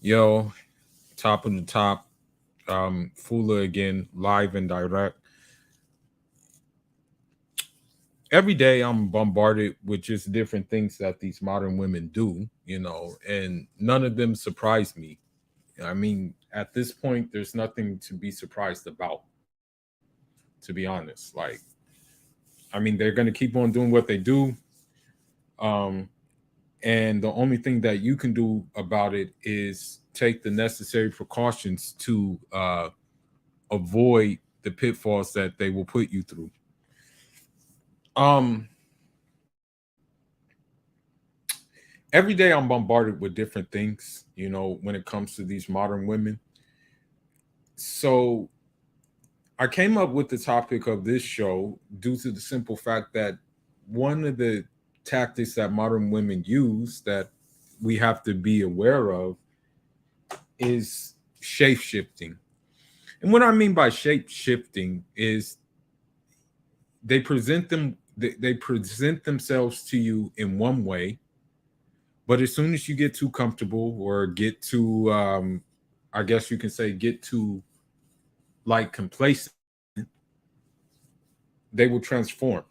Yo, top of the top, Fula again, live and direct. Every day I'm bombarded with just different things that these modern women do, and none of them surprise me. I mean, at this point, there's nothing to be surprised about, to be honest. They're going to keep on doing what they do. Um, and the only thing that you can do about it is take the necessary precautions to avoid the pitfalls that they will put you through. Um, every day I'm bombarded with different things, when it comes to these modern women. So I came up with the topic of this show due to the simple fact that one of the tactics that modern women use that we have to be aware of is shape shifting. And what I mean by shape shifting is they present themselves to you in one way, but as soon as you get too comfortable or get too I guess you can say get too like complacent, they will transform.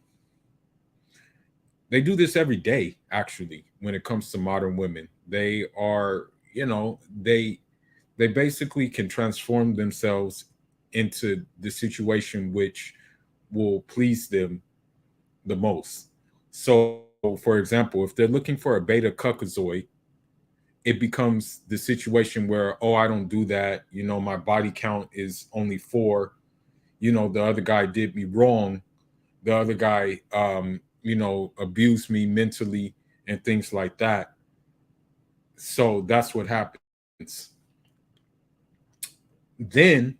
They do this every day actually when it comes to modern women. They are, they basically can transform themselves into the situation which will please them the most. So, for example, if they're looking for a beta cuckozoid, it becomes the situation where, oh, I don't do that. My body count is only four. The other guy did me wrong. The other guy, abused me mentally and things like that. So that's what happens. Then,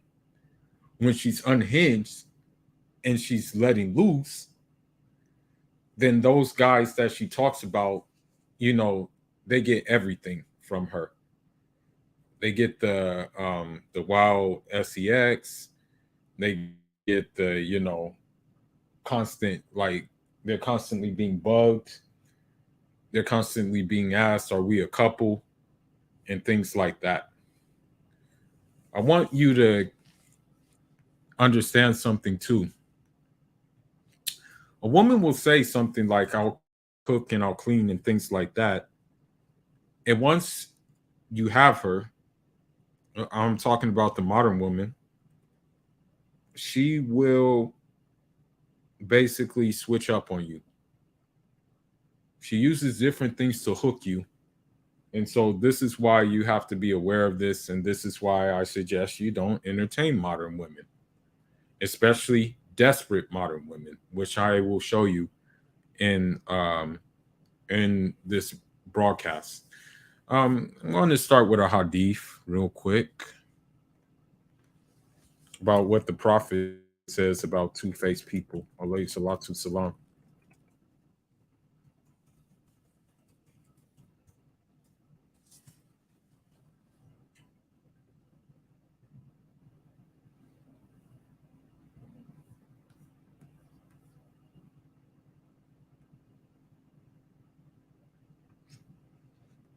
when she's unhinged and she's letting loose, then those guys that she talks about, you know, they get everything from her. They get the wild sex. They get constant, like, they're constantly being bugged. They're constantly being asked, "Are we a couple?" and things like that. I want you to understand something too. A woman will say something like, "I'll cook and I'll clean," and things like that. And once you have her, I'm talking about the modern woman, she will basically switch up on you. She uses different things to hook you. And so this is why you have to be aware of this. And this is why I suggest you don't entertain modern women, especially desperate modern women, which I will show you in this broadcast. I'm going to start with a hadith real quick about what the Prophet says about two-faced people. Alayhi salatu salam.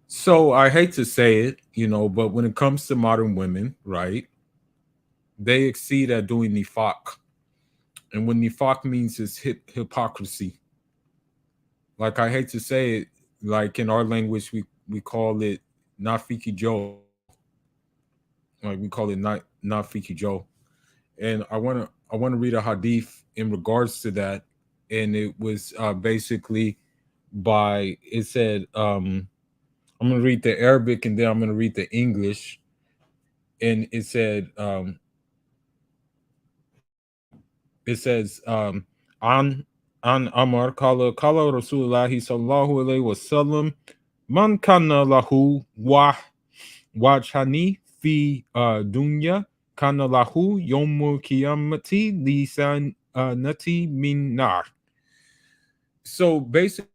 So I hate to say it, but when it comes to modern women, right, they exceed at doing nifaq. And what nifaq means is hypocrisy. Like, I hate to say it, like in our language, we call it nafiki Joe. Like, we call it not nafiki Joe. And I want to read a hadith in regards to that. And it was basically by, it said, I'm going to read the Arabic and then I'm going to read the English. And it says an Amar kala Rasulullah sallallahu alaihi wasallam man kana lahu wajhani fi dunya kana lahu yawmul qiyamati lisan nati min nar. So basically,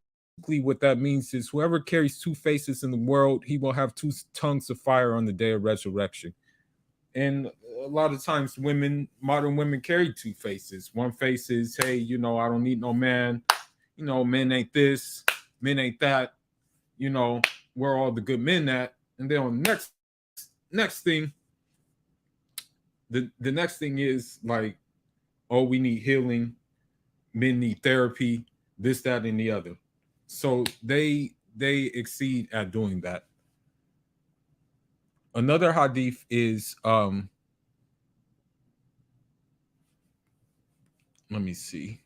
what that means is whoever carries two faces in the world, he will have two tongues of fire on the day of resurrection. And a lot of times, modern women carry two faces. One face is, hey, I don't need no man. Men ain't this, men ain't that. You know, where all the good men at? And then on the next face, next thing, the next thing is like, oh, we need healing, men need therapy, this, that, and the other. So they exceed at doing that. Another hadith is let me see.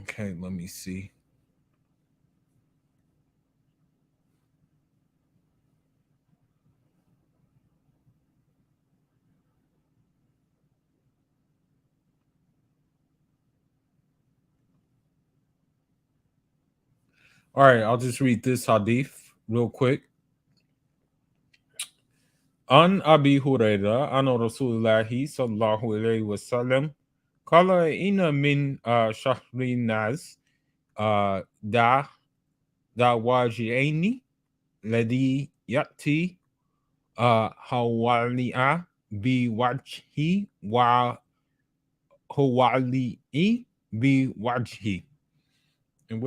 Okay, let me see. All right, I'll just read this hadith real quick. An Abi Huraira, an Rasulullahi sallallahu alayhi wasallam, qala inna min shahri nas da waji'aini ladhi yati hawali'a bi wajhi wa hawali'i bi wajhi. And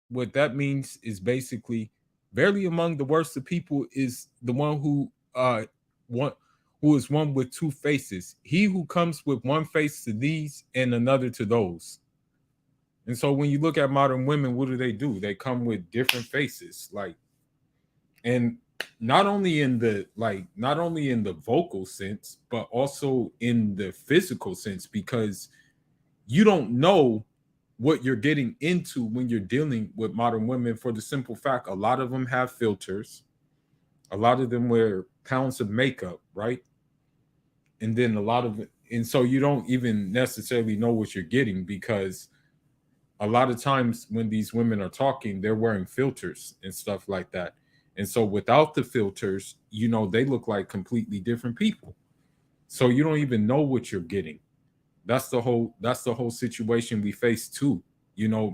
what that means is basically, barely among the worst of people is the one one who is one with two faces. He who comes with one face to these and another to those. And so when you look at modern women, what do? They come with different faces. Like, and not only in the vocal sense, but also in the physical sense, because you don't know what you're getting into when you're dealing with modern women, for the simple fact a lot of them have filters, a lot of them wear pounds of makeup, right? And then a lot of, and so you don't even necessarily know what you're getting, because a lot of times when these women are talking, they're wearing filters and stuff like that. And so without the filters, they look like completely different people. So you don't even know what you're getting. That's the whole situation we face too.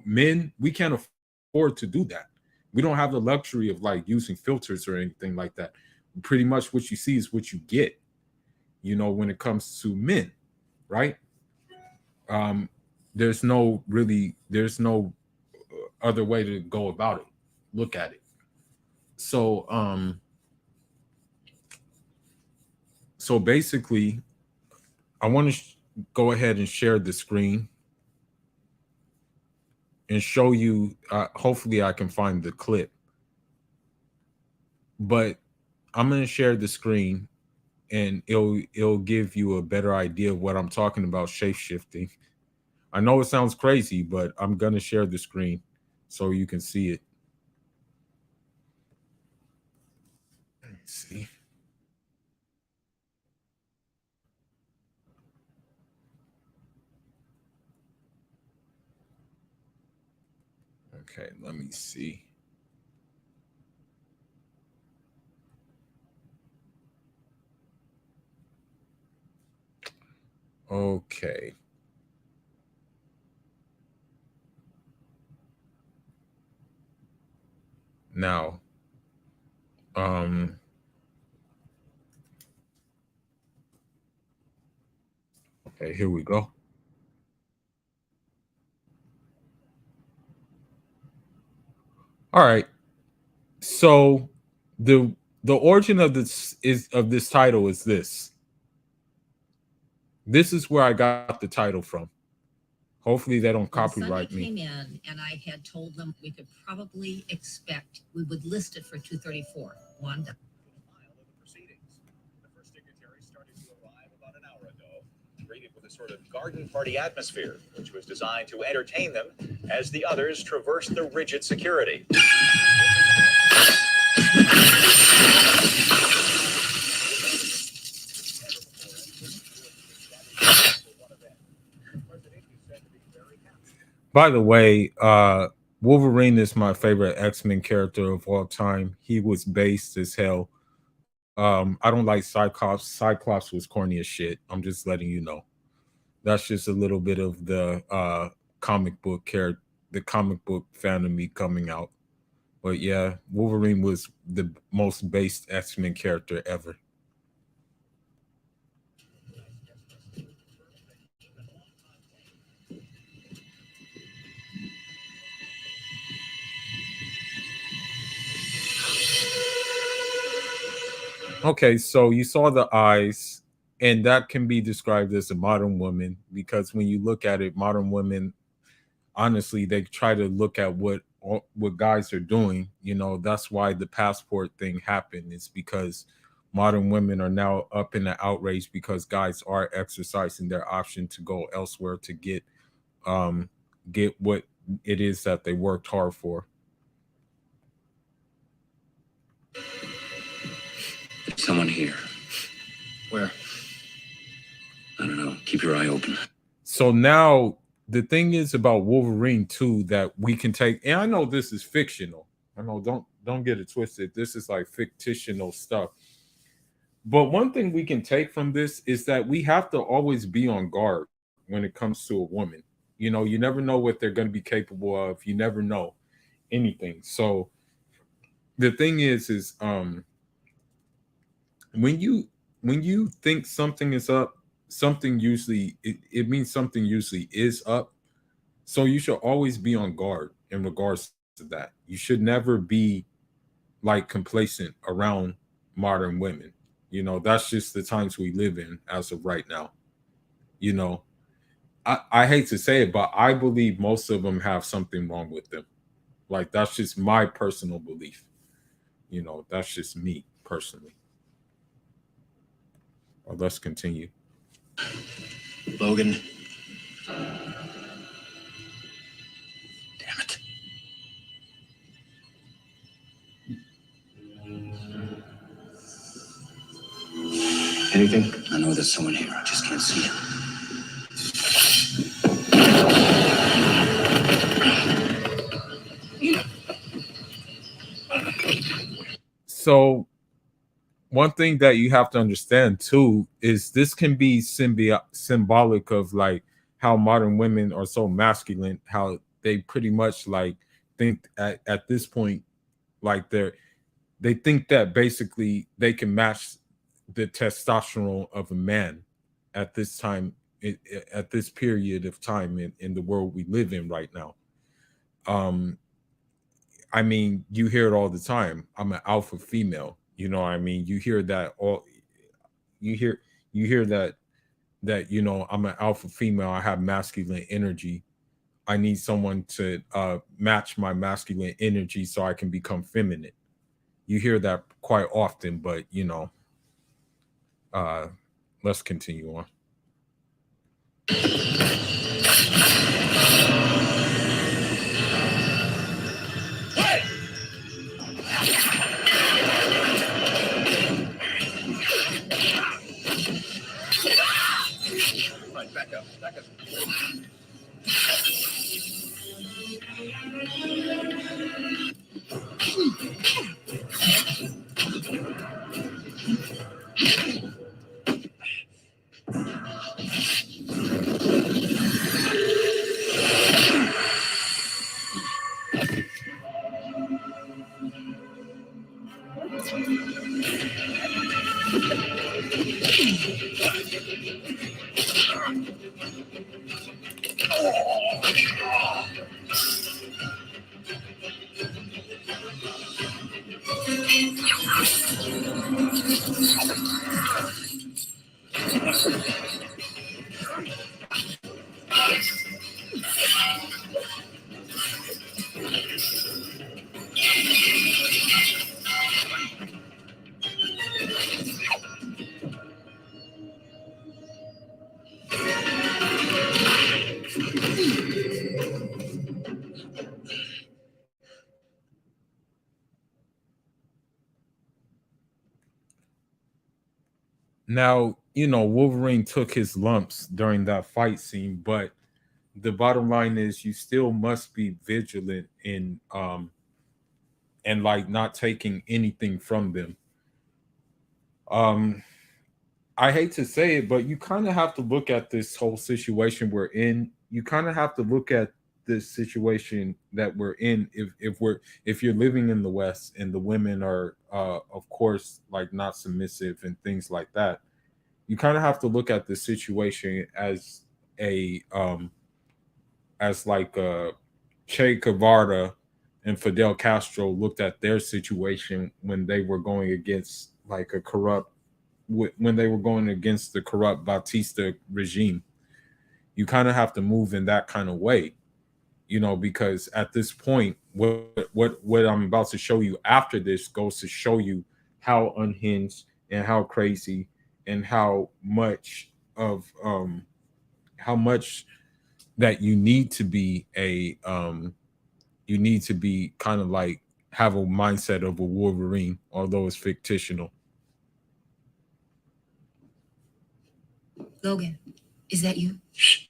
Men, we can't afford to do that. We don't have the luxury of like using filters or anything like that. Pretty much what you see is what you get, when it comes to men, right? um there's no other way to go about it. Look at it. So basically, I want to go ahead and share the screen and show you. Hopefully, I can find the clip, but I'm going to share the screen, and it'll give you a better idea of what I'm talking about. Shape shifting. I know it sounds crazy, but I'm going to share the screen so you can see it. Let's see. Okay, let me see. Okay. Now, um, okay, here we go. All right. So the the origin of this title is this. This is where I got the title from. Hopefully they don't copyright me. Came in and I had told them we could probably expect we would list it for 234. One. The first dignitaries started to arrive about an hour ago, greeted with a sort of garden party atmosphere, which was designed to entertain them as the others traversed the rigid security. By the way, Wolverine is my favorite X-Men character of all time. He was based as hell I don't like Cyclops. Cyclops was corny as shit. I'm just letting you know. That's just a little bit of the comic book character, the comic book fan of me coming out. But yeah, Wolverine was the most based X-Men character ever. Okay, so you saw the eyes, and that can be described as a modern woman because when you look at it, modern women, honestly, they try to look at what guys are doing. You know, that's why the passport thing happened. It's because modern women are now up in the outrage because guys are exercising their option to go elsewhere to um get what it is that they worked hard for. There's someone here. Where? I don't know. Keep your eye open. So now the thing is about Wolverine too that we can take, and I know this is fictional. I know don't get it twisted. This is like fictional stuff. But one thing we can take from this is that we have to always be on guard when it comes to a woman. You know, you never know what they're going to be capable of. You never know anything. So the thing is when you think something is up, something usually it means something usually is up. So you should always be on guard in regards to that. You should never be like complacent around modern women. You know, that's just the times we live in as of right now. You know, I hate to say it, but I believe most of them have something wrong with them. Like that's just my personal belief. You know, that's just me personally. Let's continue. Logan. Damn it. Anything? I know there's someone here. I just can't see him. So one thing that you have to understand too is this can be symbolic of like how modern women are so masculine, how they pretty much like think at this point like they think that basically they can match the testosterone of a man at this time at this period of time in the world we live in right now. um I mean, you hear it all the time. I'm an alpha female. You know what I mean? You hear that all you hear you hear that you know, I'm an alpha female. I have masculine energy. I need someone to match my masculine energy so I can become feminine. You hear that quite often, but you know, uh let's continue on. Right, back up, back up. Now, you know, Wolverine took his lumps during that fight scene, but the bottom line is you still must be vigilant in and like not taking anything from them. I hate to say it, but you kind of have to look at this whole situation we're in. You kind of have to look at this situation that we're in. If you're living in the West and the women are, of course, like not submissive and things like that, you kind of have to look at the situation a as like Che Guevara and Fidel Castro looked at their situation when they were going against like a corrupt when they were going against the corrupt Batista regime. You kind of have to move in that kind of way, because at this point, what I'm about to show you after this goes to show you how unhinged and how crazy and how much that you need to be kind of like have a mindset of a Wolverine, although it's fictional. Logan, is that you? Shh.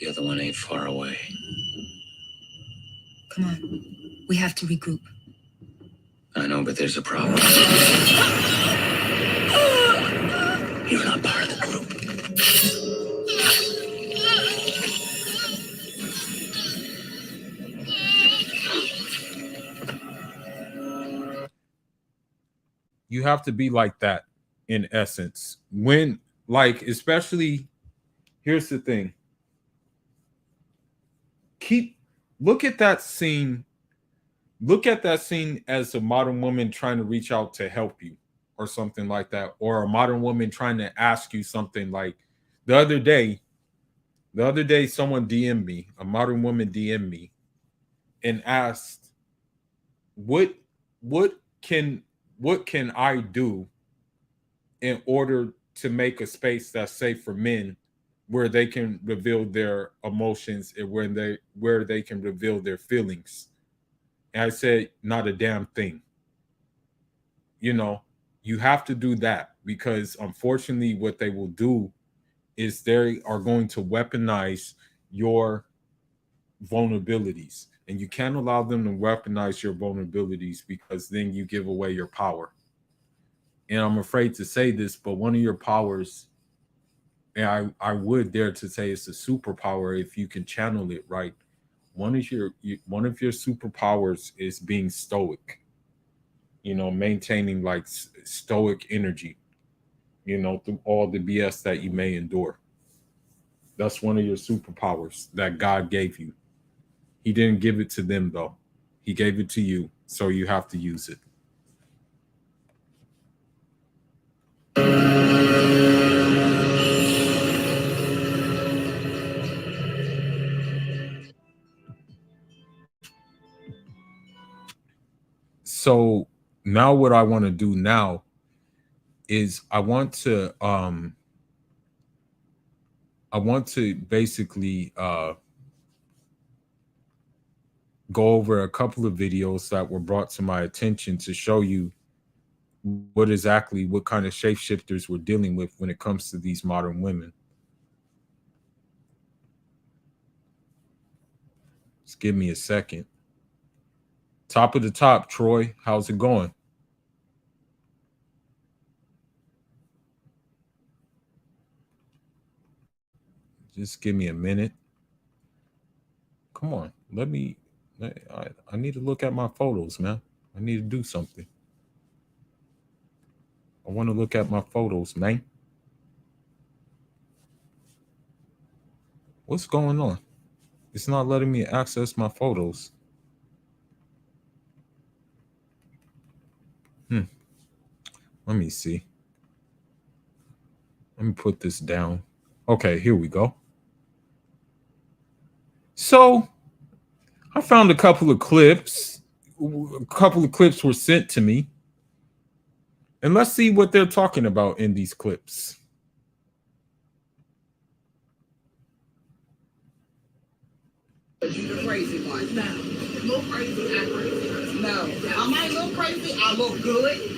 The other one ain't far away. Come on. We have to regroup. I know, but there's a problem. You're not part of the group. You have to be like that in essence. When, like, especially, here's the thing. Look at that scene as a modern woman trying to reach out to help you or something like that, or a modern woman trying to ask you something. Like the other day someone DM'd me, a modern woman DM'd me and asked, what can I do in order to make a space that's safe for men where they can reveal their emotions and where they can reveal their feelings? And I said, not a damn thing. You have to do that, because unfortunately what they will do is they are going to weaponize your vulnerabilities, and you can't allow them to weaponize your vulnerabilities, because then you give away your power. And I'm afraid to say this, but one of your powers, and I would dare to say it's a superpower if you can channel it right. One of your superpowers is being stoic. Maintaining like stoic energy. Through all the BS that you may endure. That's one of your superpowers that God gave you. He didn't give it to them though. He gave it to you, so you have to use it. So now what I want to do now is I want to basically go over a couple of videos that were brought to my attention to show you what kind of shapeshifters we're dealing with when it comes to these modern women. Just give me a second. Top of the top, Troy, how's it going? Just give me a minute. Come on, I need to look at my photos, man. I need to do something. I want to look at my photos, man. What's going on? It's not letting me access my photos. Let me see. Let me put this down. Okay, here we go. So I found a couple of clips. A couple of clips were sent to me. And let's see what they're talking about in these clips. You the crazy one. No. Look crazy, act crazy. No. Am I a little crazy? I look good.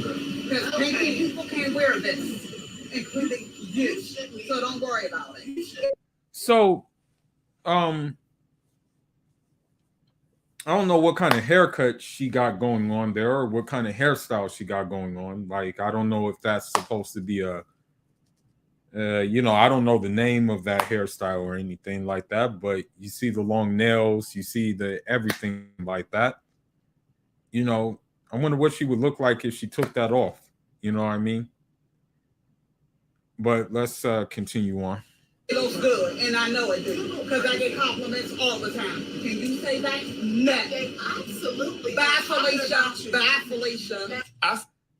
Because people can't wear this. Including Yes. So don't worry about it. So, I don't know what kind of haircut she got going on there, or what kind of hairstyle she got going on. Like, I don't know if that's supposed to be a, I don't know the name of that hairstyle or anything like that. But you see the long nails, you see the everything like that. I wonder what she would look like if she took that off. You know what I mean? But let's continue on. It looks good, and I know it do, because I get compliments all the time. Can you say that? Nothing. Absolutely. Bye, Felicia. Bye, Felicia.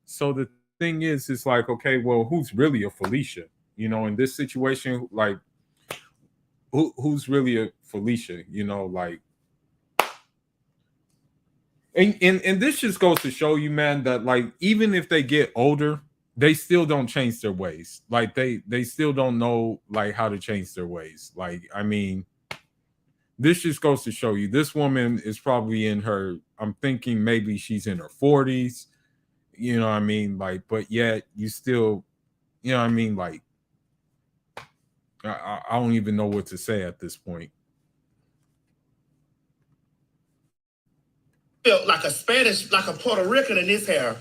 So the thing is, it's like, okay, well, who's really a Felicia? In this situation, like, who's really a Felicia? Like, and this just goes to show you, man, that like even if they get older, they still don't change their ways. Like they still don't know like how to change their ways. Like, I mean, this just goes to show you this woman is probably in her, I'm thinking maybe she's in her 40s. You know what I mean? Like, but yet you still, you know what I mean? Like, I don't even know what to say at this point. Felt like a Spanish, like a Puerto Rican in this hair.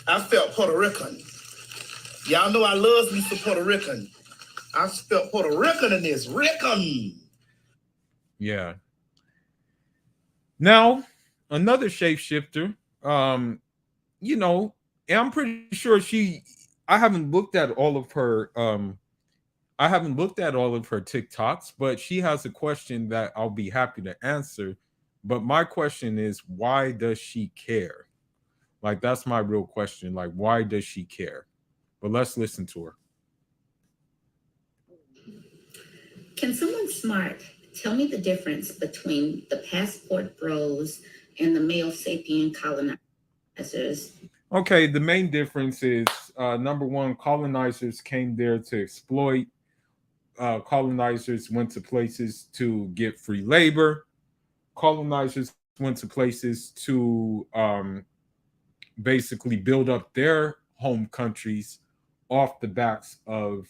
I felt Puerto Rican. Y'all know I love me some Puerto Rican. I felt Puerto Rican in this. Rican. Yeah. Now, another shapeshifter, and I'm pretty sure I haven't looked at all of her TikToks, but she has a question that I'll be happy to answer. But my question is, why does she care? Like, that's my real question. Like, why does she care? But let's listen to her. Can someone smart tell me the difference between the passport bros and the male sapien colonizers? Okay, the main difference is number one, colonizers came there to exploit. Colonizers went to places to get free labor. Colonizers went to places to basically build up their home countries off the backs of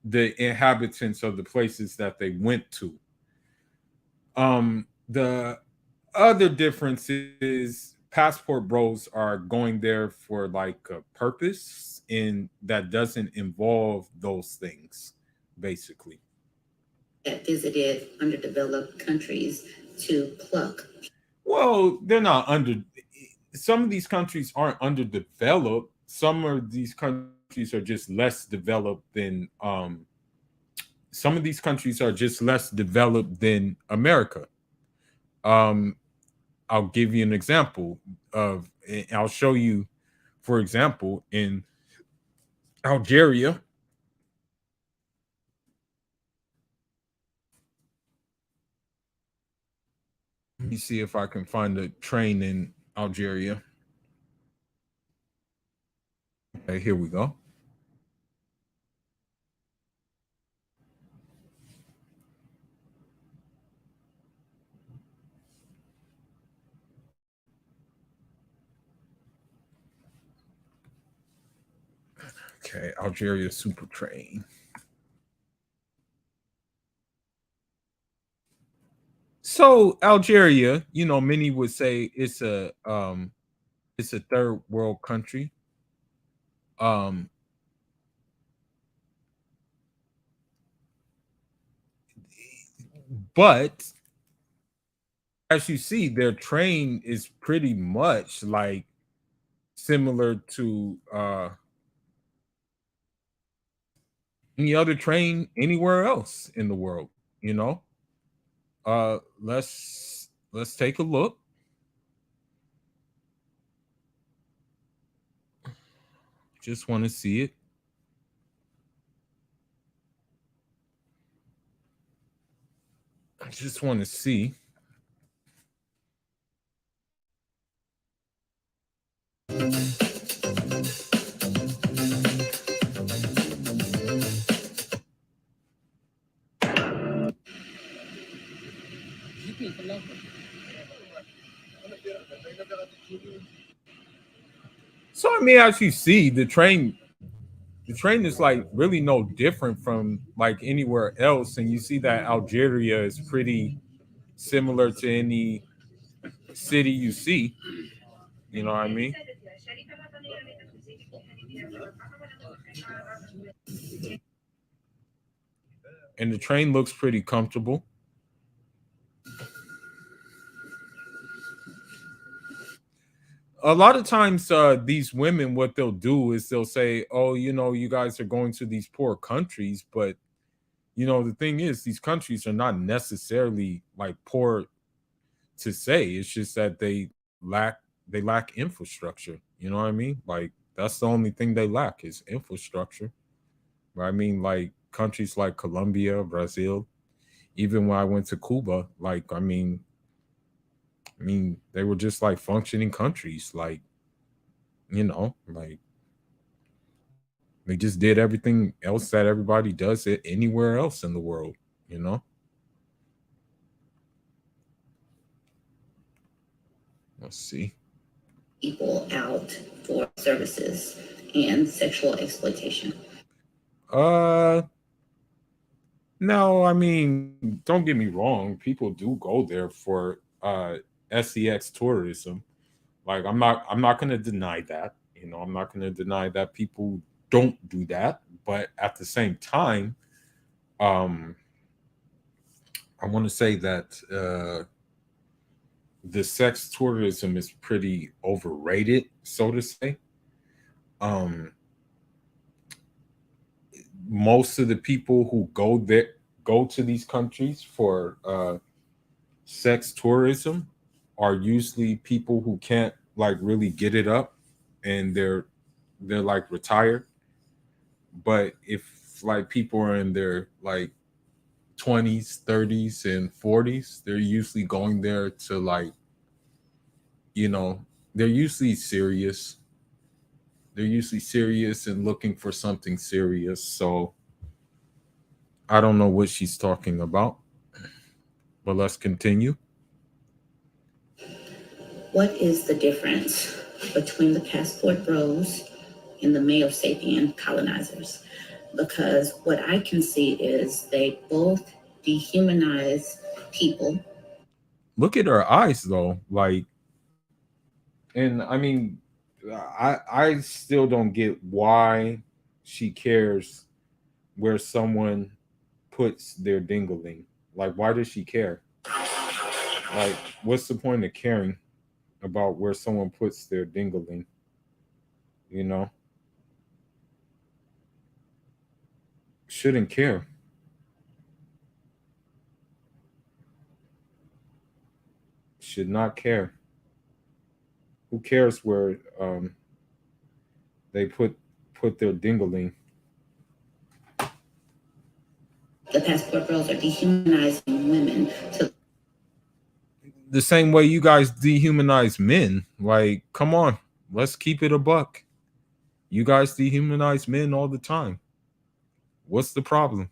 the inhabitants of the places that they went to. The other difference is passport bros are going there for like a purpose, and that doesn't involve those things, basically. That visited underdeveloped countries to pluck. Well, they're not some of these countries aren't underdeveloped. Some of these countries are just less developed than some of these countries are just less developed than America. I'll give you an example I'll show you, for example, in Algeria. Let me see if I can find a train in Algeria. Okay, here we go. Okay, Algeria super train. So Algeria, many would say it's a third world country. But as you see, their train is pretty much like similar to any other train anywhere else in the world. Let's take a look. Just want to see it. I just want to see. So I mean, as you see, the train is like really no different from like anywhere else, and you see that Algeria is pretty similar to any city you see. You know what I mean? And the train looks pretty comfortable. A lot of times, these women, what they'll do is they'll say, "Oh, you know, you guys are going to these poor countries," but you know, the thing is, these countries are not necessarily like poor to say. It's just that lack they lack infrastructure. You know what I mean? Like that's the only thing they lack is infrastructure. Right? I mean, like countries like Colombia, Brazil, even when I went to Cuba, like I mean, they were just like functioning countries, like like they just did everything else that everybody does it anywhere else in the world, you know. Let's see. People out for services and sexual exploitation. Uh, no, I mean, don't get me wrong. People do go there for sex tourism. Like I'm not going to deny that. You know, I'm not going to deny that people don't do that, but at the same time, um I want to say that the sex tourism is pretty overrated, so to say. Um Most of the people who go to these countries for sex tourism are usually people who can't like really get it up, and they're like retired. But if like people are in their like 20s, 30s, and 40s, they're usually going there to like, you know, they're usually serious. They're usually serious and looking for something serious. So I don't know what she's talking about, but let's continue. What is the difference between the passport bros and the male sapien colonizers? Because what I can see is they both dehumanize people. Look at her eyes though. Like, and I mean, I still don't get why she cares where someone puts their dingling. Like, why does she care? Like, what's the point of caring about where someone puts their dingling? You know, shouldn't care. Should not care. Who cares where they put their dingling? The passport bros are dehumanizing women to The same way you guys dehumanize men. Like, come on, let's keep it a buck. You guys dehumanize men all the time. What's the problem?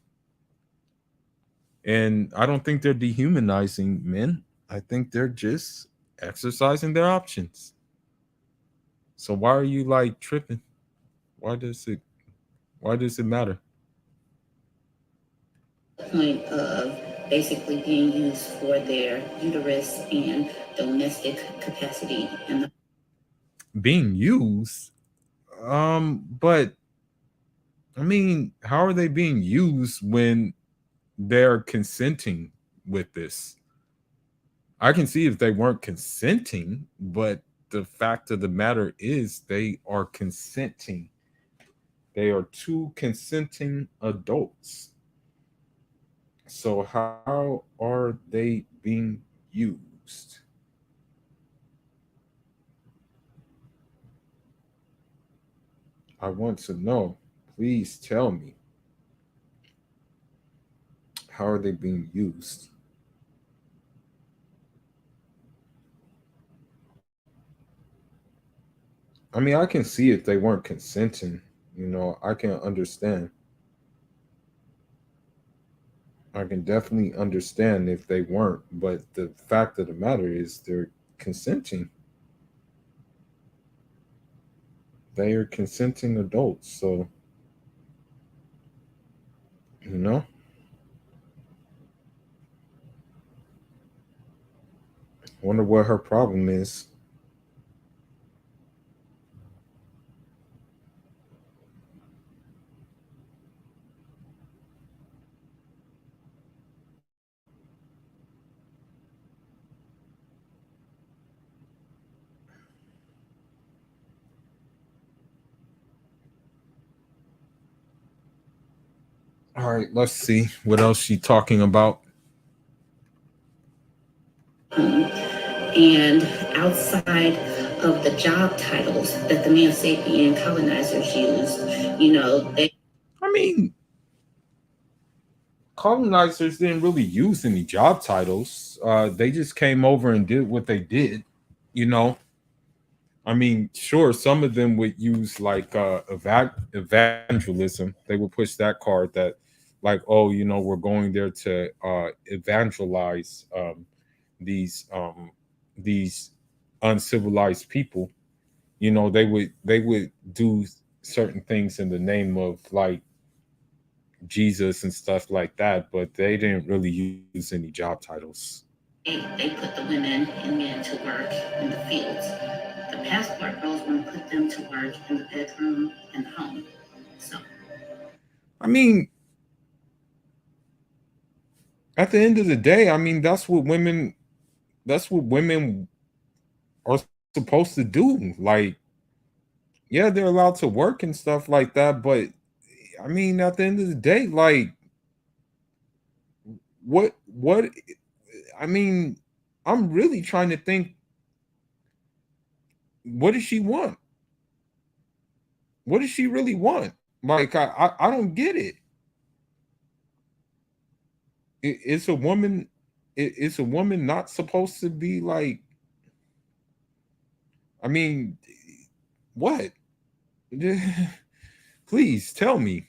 And I don't think they're dehumanizing men. I think they're just exercising their options. So why are you like tripping? Why does it why does it matter? the point of basically being used for their uterus and domestic capacity and the Being used? But I mean, how are they being used when they're consenting with this? I can see if they weren't consenting, but the fact of the matter is they are consenting. They are two consenting adults. So how are they being used? I want to know. Please tell me. How are they being used? I mean, I can see if they weren't consenting. You know, I can understand. I can definitely understand if they weren't, but the fact of the matter is they're consenting. They are consenting adults, so you know. Wonder what her problem is. All right, let's see what else she talking about. And outside of the job titles that the Neo Sapien colonizers used, they. I mean, colonizers didn't really use any job titles. They just came over and did what they did. You know, I mean, sure, some of them would use like evangelism. They would push that card that, like, oh, we're going there to evangelize these uncivilized people. They would do certain things in the name of like Jesus and stuff like that, but they didn't really use any job titles. They put the women and men to work in the fields. The passport girls want to put them to work in the bedroom and the home. So, I mean, at the end of the day, I mean that's what women are supposed to do. Like, yeah, they're allowed to work and stuff like that, but I mean, at the end of the day, like, what I mean, I'm really trying to think, what does she want? What does she really want? Like, I don't get it. It's a woman. It's a woman not supposed to be like. I mean, what? Please tell me.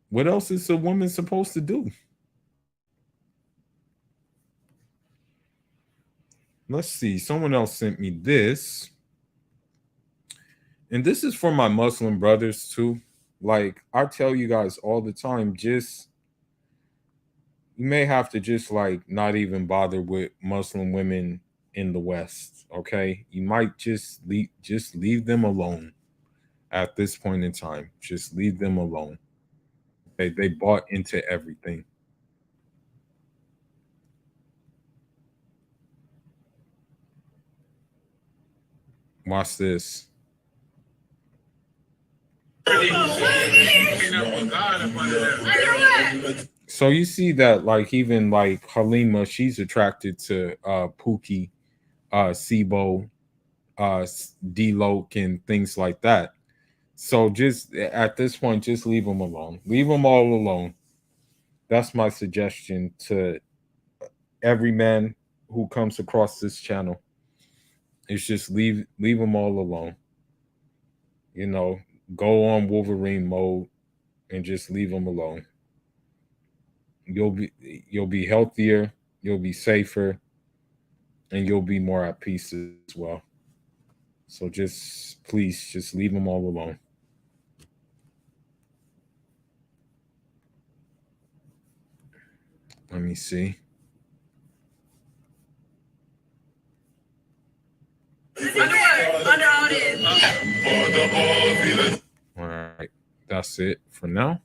What else is a woman supposed to do? Let's see. Someone else sent me this. And this is for my Muslim brothers too. Like, I tell you guys all the time, just you may have to just like not even bother with Muslim women in the West. Okay. You might just leave them alone at this point in time. Just leave them alone. They bought into everything. Watch this. So you see that, like, even like Halima, she's attracted to Pookie, Sibo, D-Loke, and things like that. So just at this point, just leave them alone. Leave them all alone. That's my suggestion to every man who comes across this channel. It's just leave them all alone. You know, go on Wolverine mode and just leave them alone. You'll be you'll be healthier, you'll be safer, and you'll be more at peace as well. So just please just leave them all alone. Let me see. All right, that's it for now.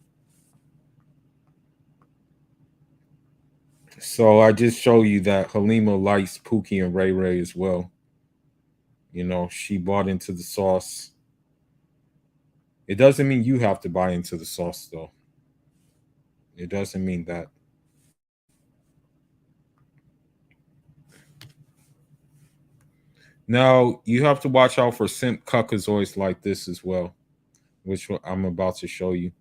So I just show you that Halima likes Pookie and Ray Ray as well. She bought into the sauce. It doesn't mean you have to buy into the sauce, though. It doesn't mean that. Now, you have to watch out for simp cuckazoids like this as well, which I'm about to show you.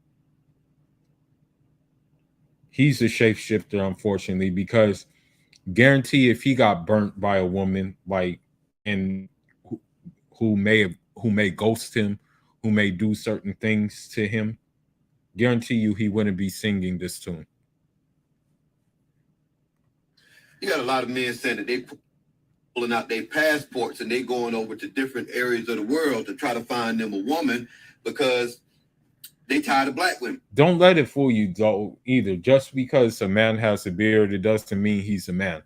He's a shapeshifter, unfortunately, because guarantee if he got burnt by a woman, like, and who may ghost him, who may do certain things to him, guarantee you he wouldn't be singing this tune. You got a lot of men saying that they pulling out their passports and they going over to different areas of the world to try to find them a woman because they tired of black women. Don't let it fool you, though, either. Just because a man has a beard, it doesn't mean he's a man.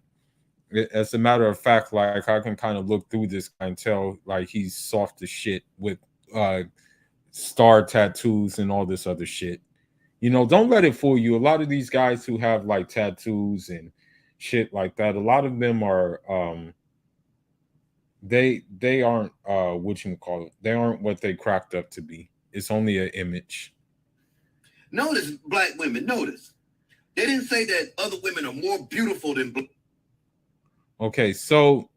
As a matter of fact, like I can kind of look through this guy and tell like he's soft as shit with star tattoos and all this other shit. You know, don't let it fool you. A lot of these guys who have like tattoos and shit like that, a lot of them are they aren't what you call it. They aren't what they cracked up to be. It's only an image. Notice, black women, notice. They didn't say that other women are more beautiful than black. Okay, so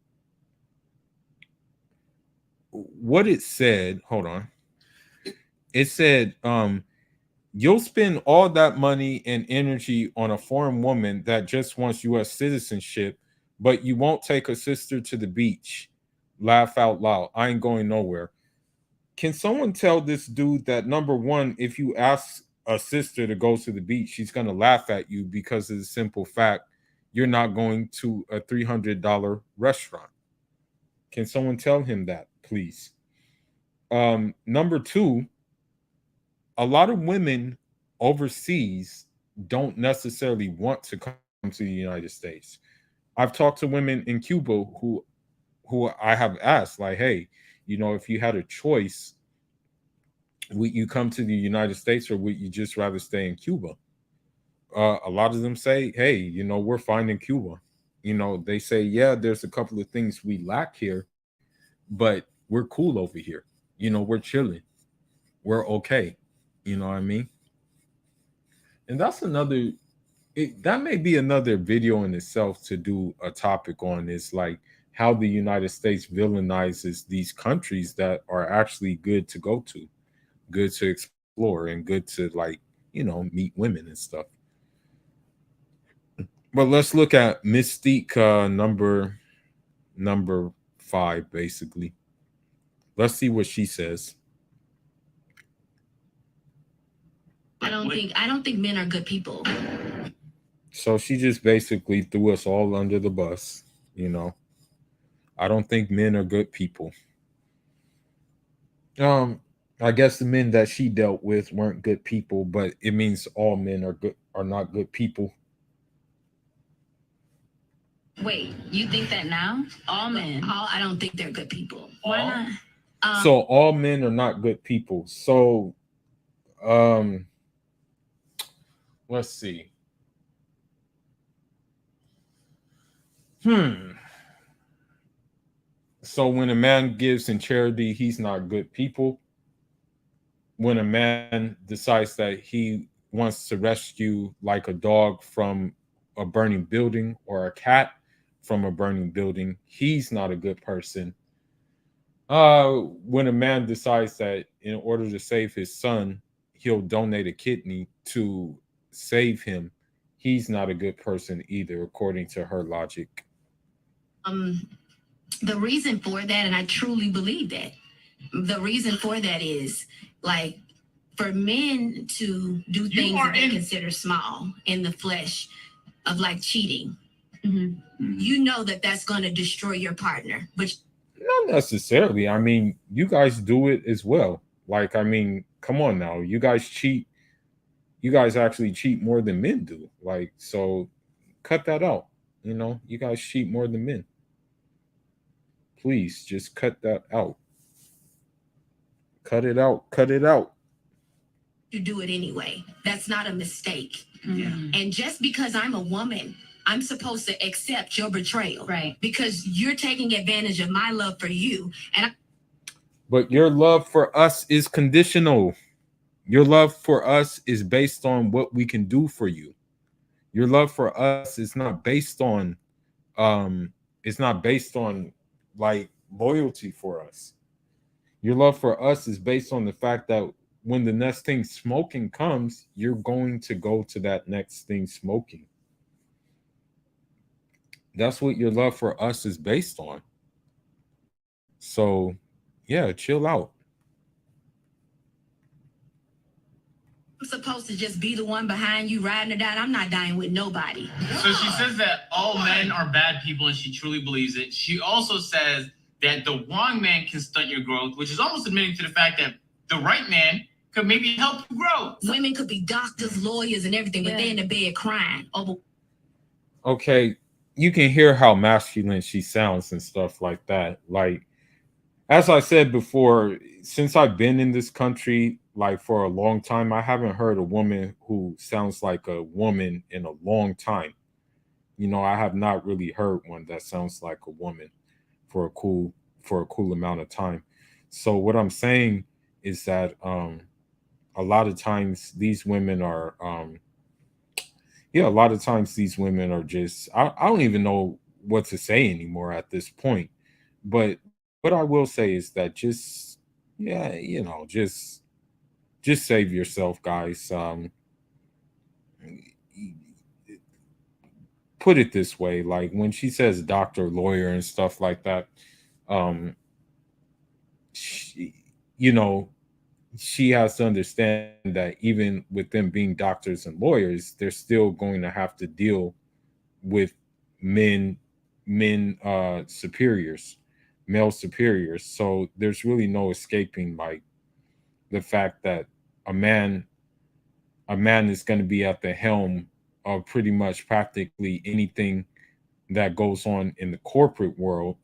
what it said, hold on. It said, you'll spend all that money and energy on a foreign woman that just wants U.S. citizenship, but you won't take a sister to the beach. Laugh out loud. I ain't going nowhere. Can someone tell this dude that, number one, if you ask a sister to go to the beach, she's going to laugh at you because of the simple fact you're not going to a $300 restaurant. Can someone tell him that, please? Number two, a lot of women overseas don't necessarily want to come to the United States. I've talked to women in Cuba who I have asked, like, hey, you know, if you had a choice, would you come to the United States or would you just rather stay in Cuba? A lot of them say, hey, you know, we're fine in Cuba. You know, they say, yeah, there's a couple of things we lack here, but we're cool over here. You know, we're chilling. We're okay. You know what I mean? And that's another, that may be another video in itself to do a topic on, is like how the United States villainizes these countries that are actually good to go to, good to explore, and good to, like, you know, meet women and stuff. But let's look at Mystique number 5, basically. Let's see what she says. I don't think men are good people. So she just basically threw us all under the bus, you know. I don't think men are good people. I guess the men that she dealt with weren't good people, but it means all men are not good people. Wait, you think that now? All men. I don't think they're good people. Why not? So all men are not good people. So let's see. So when a man gives in charity, he's not good people. When a man decides that he wants to rescue like a dog from a burning building or a cat from a burning building, he's not a good person. When a man decides that in order to save his son, he'll donate a kidney to save him, he's not a good person either, according to her logic. The reason for that, and I truly believe that, the reason for that is, like, for men to do things that they consider small in the flesh of, like, cheating. You know that that's going to destroy your partner, but not necessarily. I mean, you guys do it as well. Like, I mean, come on now, you guys cheat. You guys actually cheat more than men do. Like, so cut that out. You know, you guys cheat more than men. Please just cut that out. Cut it out. Cut it out. You do it anyway. That's not a mistake. And just because I'm a woman, I'm supposed to accept your betrayal, right? Because you're taking advantage of my love for you, but your love for us is conditional. Your love for us is based on what we can do for you. Your love for us is not based on, like loyalty for us. Your love for us is based on the fact that when the next thing smoking comes, you're going to go to that next thing smoking. That's what your love for us is based on. So, yeah, chill out. supposed to just be the one behind you riding or dying. I'm not dying with nobody. So she says that all men are bad people, and she truly believes it. She also says that the wrong man can stunt your growth, which is almost admitting to the fact that the right man could maybe help you grow. Women could be doctors, lawyers, and everything, but they're in the bed crying over. Okay, you can hear how masculine she sounds and stuff like that. Like, as I said before, since I've been in this country, like for a long time, I haven't heard a woman who sounds like a woman in a long time. You know, I have not really heard one that sounds like a woman for a cool amount of time. So what I'm saying is that a lot of times these women are a lot of times these women are just I don't even know what to say anymore at this point. But what I will say is that just just save yourself, guys. Put it this way, like when she says doctor, lawyer, and stuff like that, she, she has to understand that even with them being doctors and lawyers, they're still going to have to deal with men superiors, male superiors. So there's really no escaping like the fact that a man is going to be at the helm of pretty much practically anything that goes on in the corporate world.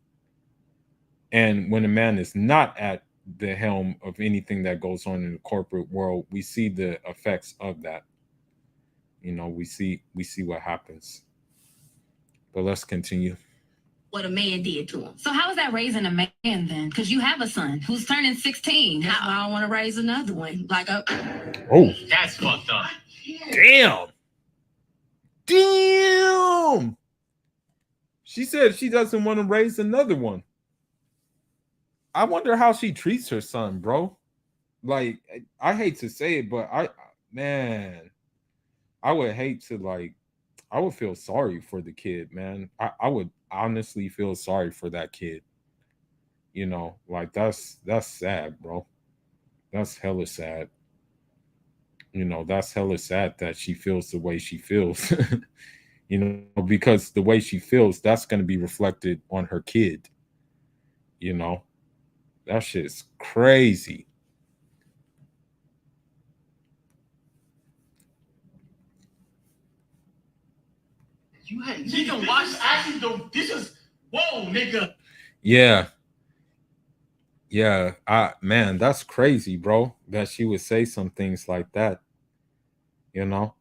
And when a man is not at the helm of anything that goes on in the corporate world, we see the effects of that. We see what happens. But let's continue. What a man did to him. So how is that raising a man then? Because you have a son who's turning 16. That's why I don't want to raise another one. Like Oh, That's fucked up. damn. She said she doesn't want to raise another one. I wonder how she treats her son, bro. Like, I hate to say it, but I would hate to I would feel sorry for the kid, man. I would honestly feel sorry for that kid. That's sad, bro. That's hella sad. That's hella sad that she feels the way she feels. Because the way she feels, that's going to be reflected on her kid. That shit's crazy. You can watch actually though. This is whoa, nigga. Yeah. Man, that's crazy, bro. That she would say some things like that. And I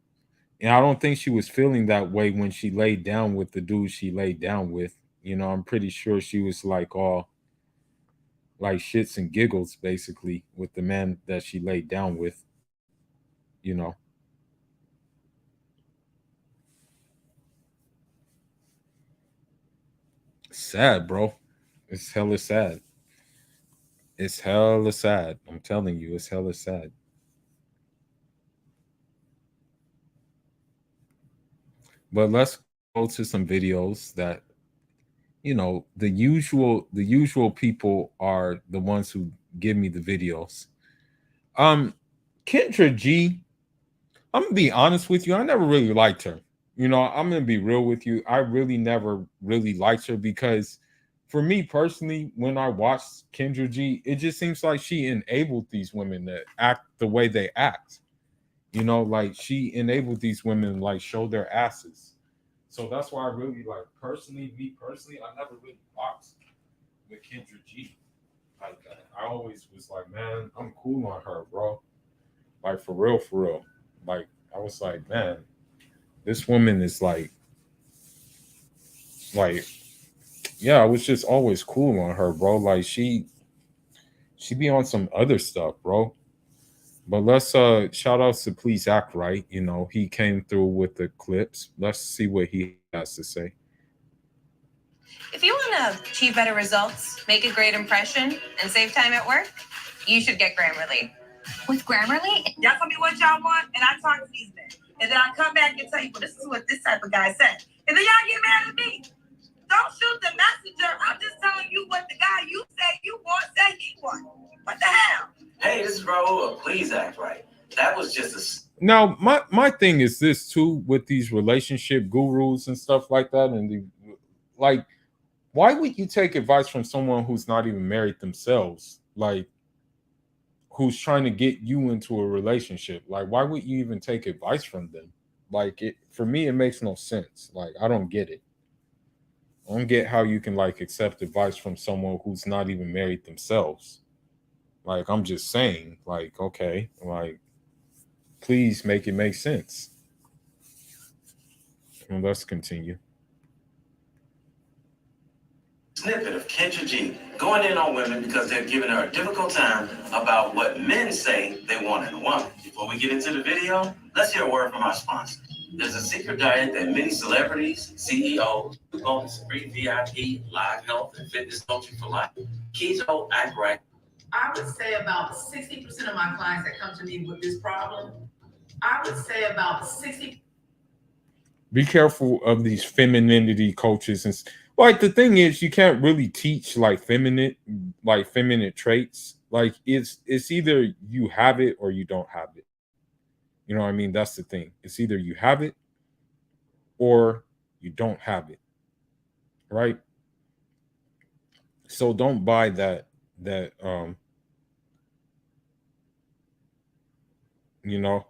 don't think she was feeling that way when she laid down with the dude she laid down with. I'm pretty sure she was like all like shits and giggles basically with the man that she laid down with. Sad, bro. It's hella sad. It's hella sad. I'm telling you, it's hella sad. But let's go to some videos that the usual people are the ones who give me the videos. Kendra G, I'm gonna be honest with you, I never really liked her. I'm gonna be real with you. I really never really liked her because for me personally, when I watched Kendra G, it just seems like she enabled these women to act the way they act. Like she enabled these women like show their asses. So that's why I really me personally, I never really walked with Kendra G like that. I always was like, man, I'm cool on her, bro. Like for real. Like I was like, man, this woman is like, yeah, I was just always cool on her, bro. Like she be on some other stuff, bro. But let's shout out to Please Act Right. He came through with the clips. Let's see what he has to say. If you want to achieve better results, make a great impression, and save time at work, you should get Grammarly. With Grammarly, Y'all tell me what y'all want, and I talk to these men. And then I come back and tell you, well, this is what this type of guy said. And then y'all get mad at me. Don't shoot the messenger. I'm just telling you what the guy you say you want, say he want. What the hell? Hey, this is Raul. Please Act Right. That was just Now, my thing is this too with these relationship gurus and stuff like that, and like, why would you take advice from someone who's not even married themselves? Like, who's trying to get you into a relationship? Like, why would you even take advice from them? Like, it for me, it makes no sense. Like, I don't get it. I don't get how you can like accept advice from someone who's not even married themselves. Like, I'm just saying, like, okay, like, please make it make sense. And let's continue. Snippet of Kendra G going in on women because they're giving her a difficult time about what men say they want in a woman. Before we get into the video, let's hear a word from our sponsor. There's a secret diet that many celebrities, CEOs, bonus free VIP, live health, and fitness coaching for life. Keto, act right. I would say about 60% of my clients that come to me with this problem, I would say about 60. Be careful of these femininity coaches, and like the thing is, you can't really teach like feminine traits. Like, it's either you have it or you don't have it. You know what I mean? That's the thing. It's either you have it or you don't have it, right? So don't buy that you know.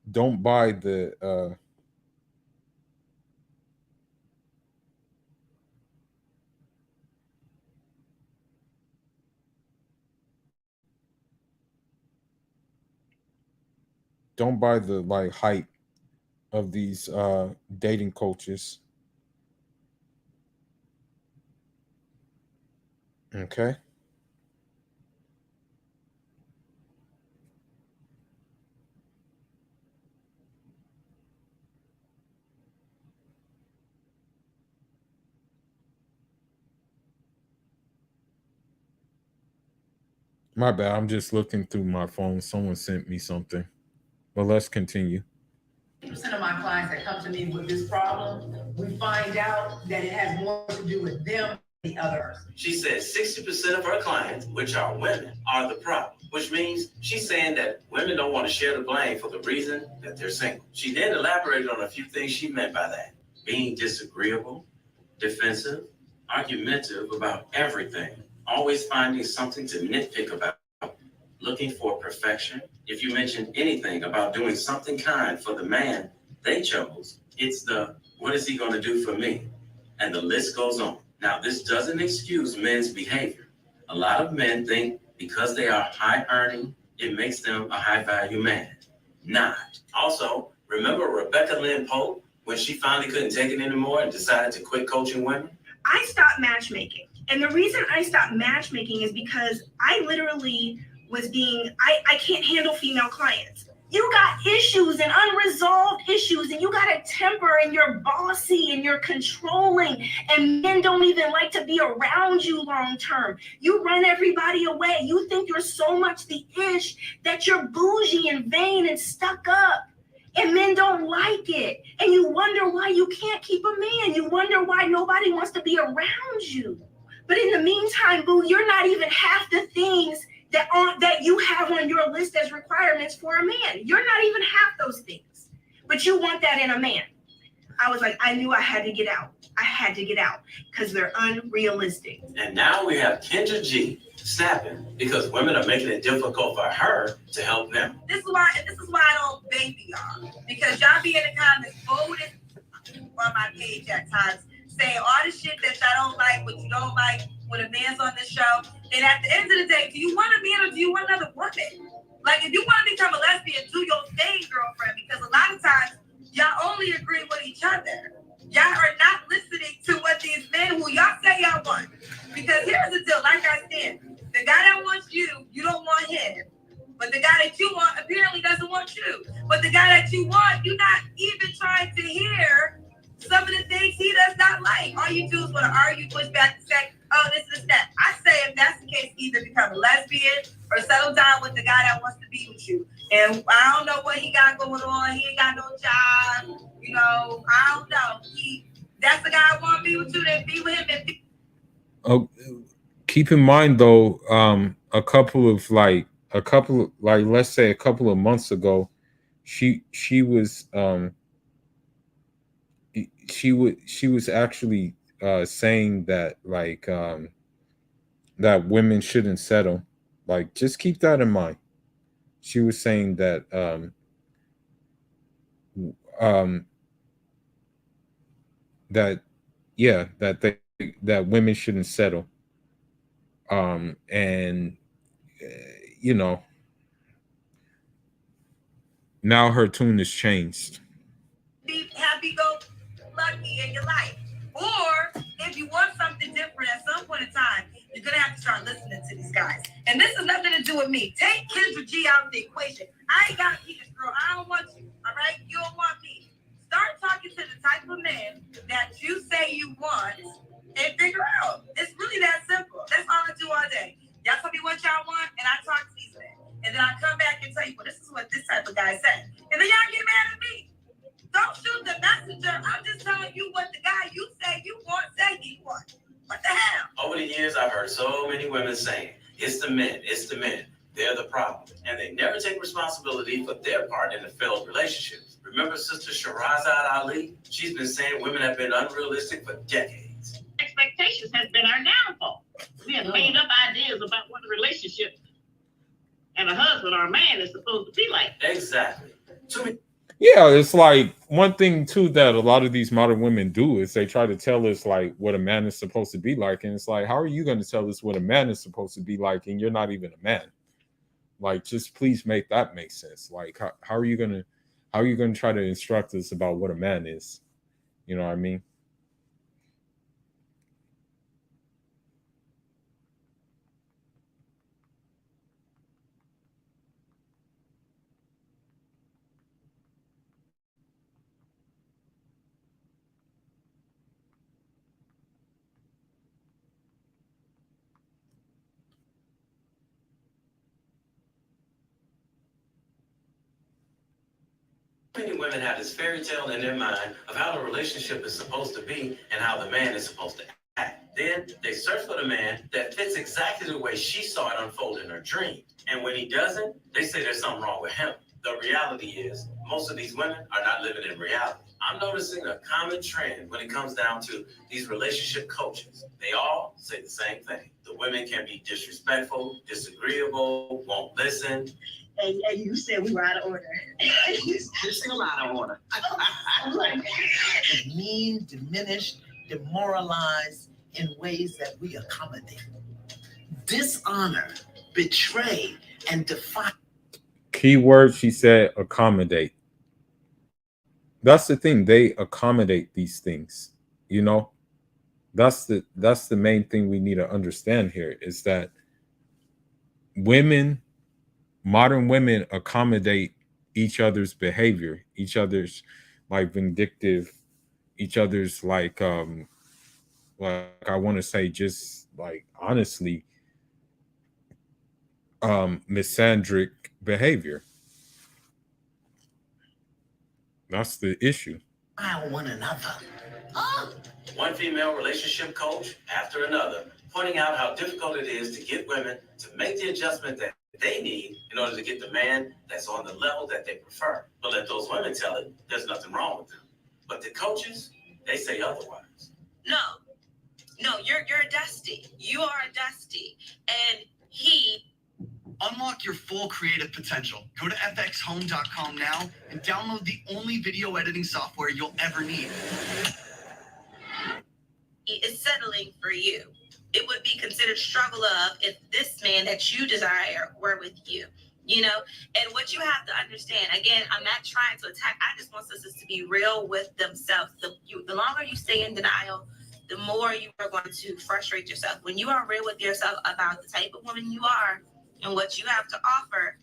Don't buy the don't buy the like hype of these dating coaches. Okay. My bad. I'm just looking through my phone. Someone sent me something. But let's continue. 60% of my clients that come to me with this problem, we find out that it has more to do with them than the others. She said 60% of her clients, which are women, are the problem, which means she's saying that women don't want to share the blame for the reason that they're single. She then elaborated on a few things she meant by that: being disagreeable, defensive, argumentative about everything, always finding something to nitpick about, looking for perfection. If you mention anything about doing something kind for the man they chose, it's the, what is he going to do for me? And the list goes on. Now, this doesn't excuse men's behavior. A lot of men think because they are high earning, it makes them a high value man. Not. Also, remember Rebecca Lynn Pope when she finally couldn't take it anymore and decided to quit coaching women? I stopped matchmaking. And the reason I stopped matchmaking is because I literally was I can't handle female clients. You got issues and unresolved issues, and you got a temper, and you're bossy and you're controlling, and men don't even like to be around you long term. You run everybody away. You think you're so much the ish that you're bougie and vain and stuck up. And men don't like it. And you wonder why you can't keep a man. You wonder why nobody wants to be around you. But in the meantime, boo, you're not even half the things that you have on your list as requirements for a man. You're not even half those things. But you want that in a man. I was like, I knew I had to get out. I had to get out because they're unrealistic. And now we have Kendra G snapping because women are making it difficult for her to help them. This is why I don't baby y'all. Because y'all be in the comments bolded on my page at times, saying all the shit that y'all don't like, what you don't like when a man's on the show. And at the end of the day, do you want a man or do you want another woman? Like, if you want to become a lesbian, do your thing, girlfriend. Because a lot of times, y'all only agree with each other. Y'all are not listening to what these men who y'all say y'all want. Because here's the deal, like I said, the guy that wants you, you don't want him. But the guy that you want apparently doesn't want you. But the guy that you want, you're not even trying to hear some of the things he does not like. All you do is want to argue, push back, and say, oh, this is that. I say if that's the case, either become a lesbian or settle down with the guy that wants to be with you. And I don't know what he got going on. He ain't got no job. You know, I don't know. That's the guy I want to be with too. That be with him and be. Oh, keep in mind though, a couple of let's say a couple of months ago, she was she was actually saying that that women shouldn't settle. Like, just keep that in mind. She was saying that um that yeah, that women shouldn't settle. And you know, now her tune has changed. Be happy, go lucky in your life. Or if you want something different at some point in time, you're gonna have to start listening to these guys. And this has nothing to do with me. Take Kendra G out of the equation. I ain't gotta be this girl. I don't want you. All right? You don't want me. Start talking to the type of men that you say you want and figure out. It's really that simple. That's all I do all day. Y'all tell me what y'all want, and I talk to these men. And then I come back and tell you, well, this is what this type of guy said. And then y'all get mad at me. Don't shoot the messenger. I'm just telling you what the guy you say you want, say he want. What the hell? Over the years, I've heard so many women saying, it's the men, they're the problem. And they never take responsibility for their part in the failed relationships. Remember Sister Shahrazad Ali? She's been saying women have been unrealistic for decades. Expectations has been our downfall. We have made up ideas about what a relationship and a husband or a man is supposed to be like. Exactly. Yeah, it's like one thing too that a lot of these modern women do is they try to tell us like what a man is supposed to be like, and it's like, how are you going to tell us what a man is supposed to be like, and you're not even a man? Like, just please make that make sense. Like, how are you gonna try to instruct us about what a man is? You know what I mean? Many women have this fairy tale in their mind of how the relationship is supposed to be and how the man is supposed to act. Then they search for the man that fits exactly the way she saw it unfold in her dream. And when he doesn't, they say there's something wrong with him. The reality is, most of these women are not living in reality. I'm noticing a common trend when it comes down to these relationship coaches. They all say the same thing. The women can be disrespectful, disagreeable, won't listen. And you said we were out of order. You're still out of order. Mean, diminished, demoralized in ways that we accommodate. Dishonor, betray, and defy. Key word, she said, accommodate. That's the thing. They accommodate these things. You know, that's the main thing we need to understand here is that modern women accommodate each other's behavior, each other's like vindictive, each other's like I want to say just like honestly misandric behavior. That's the issue. One another. One female relationship coach after another, pointing out how difficult it is to get women to make the adjustment that they need in order to get the man that's on the level that they prefer. But let those women tell it, there's nothing wrong with them. But the coaches, they say otherwise. No, you're a Dusty. You are a Dusty. And he... Unlock your full creative potential. Go to fxhome.com now and download the only video editing software you'll ever need. He is settling for you. It would be considered struggle of if this man that you desire were with you, you know? And what you have to understand, again, I'm not trying to attack. I just want sisters to be real with themselves. The longer you stay in denial, the more you are going to frustrate yourself. When you are real with yourself about the type of woman you are and what you have to offer,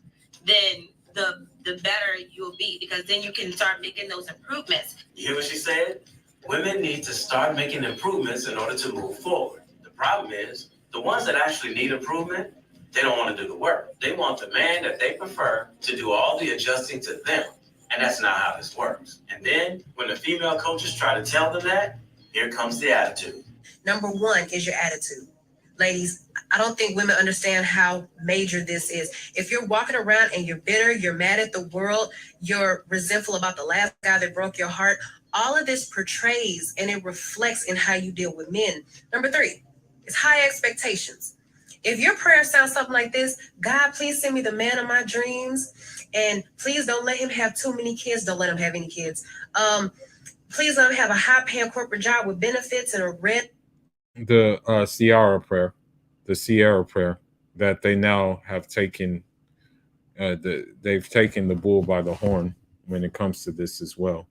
then the better you will be, because then you can start making those improvements. You hear what she said? Women need to start making improvements in order to move forward. The problem is, the ones that actually need improvement, They don't want to do the work. They want the man that they prefer to do all the adjusting to them. And that's not how this works. And then when the female coaches try to tell them that, here comes the attitude. Number one is your attitude. Ladies, I don't think women understand how major this is. If you're walking around and you're bitter, you're mad at the world, you're resentful about the last guy that broke your heart, all of this portrays and it reflects in how you deal with men. Number three is high expectations. If your prayer sounds something like this, God, please send me the man of my dreams, and please don't let him have too many kids. Don't let him have any kids. Please let him have a high-paying corporate job with benefits and a red. The Sierra prayer that they now have taken. They've taken the bull by the horn when it comes to this as well.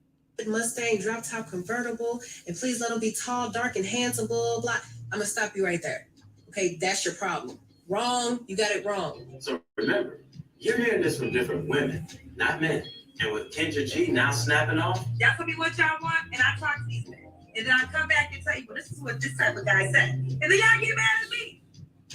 Mustang drop top convertible, and please let him be tall, dark, and handsome. Blah blah. I'm gonna stop you right there. Okay, that's your problem. Wrong. You got it wrong. So remember, you're hearing this from different women, not men. And with Kendra G now snapping off, Y'all tell me what y'all want, and I talk to these men. And then I come back and tell you, well, this is what this type of guy said. And then y'all get mad at me.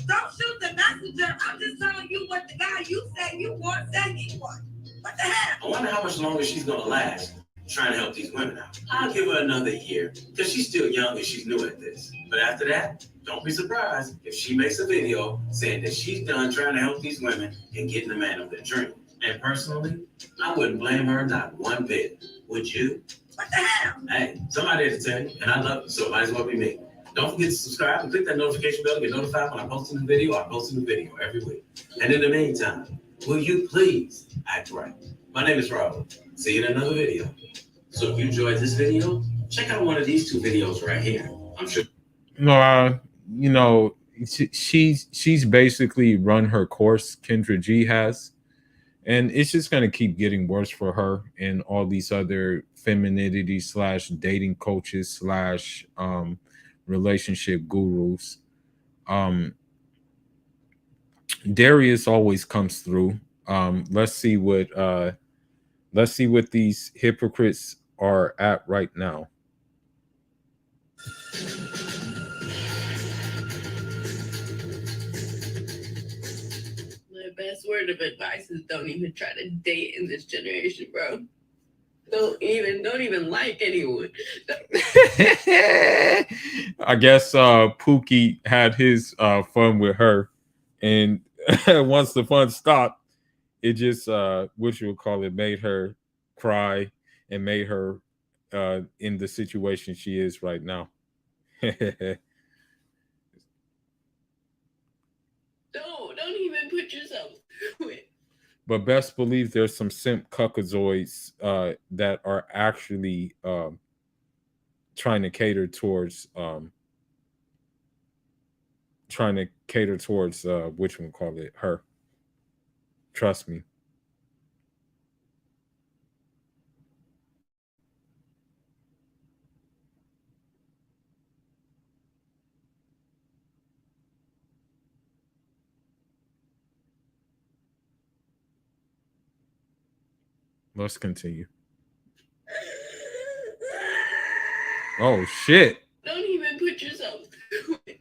Don't shoot the messenger. I'm just telling you what the guy you say you want said he want. What the hell? I wonder how much longer she's gonna last trying to help these women out. I'll give her another year, because she's still young and she's new at this. But after that, don't be surprised if she makes a video saying that she's done trying to help these women and getting the man of their dreams. And personally, I wouldn't blame her not one bit. Would you? What the hell? Hey, somebody had to tell you, and I love you, so it might as well be me. Don't forget to subscribe and click that notification bell to get notified when I post a new video. I post a new video every week. And in the meantime, will you please act right? My name is Robert. See you in another video. So if you enjoyed this video, check out one of these two videos right here. I'm sure. No, you know, she's basically run her course. Kendra G has, and it's just going to keep getting worse for her and all these other femininity / dating coaches / relationship gurus. Darius always comes through. Let's see what these hypocrites are at right now. My best word of advice is don't even try to date in this generation, bro. Don't even like anyone. I guess Pookie had his fun with her, and once the fun stopped, it just what you would call it, made her cry and made her in the situation she is right now. Don't even put yourself through it. But best believe there's some simp cuckozoids that are actually trying to cater towards which one call it, her. Trust me. Let's continue. Oh shit. Don't even put yourself through it.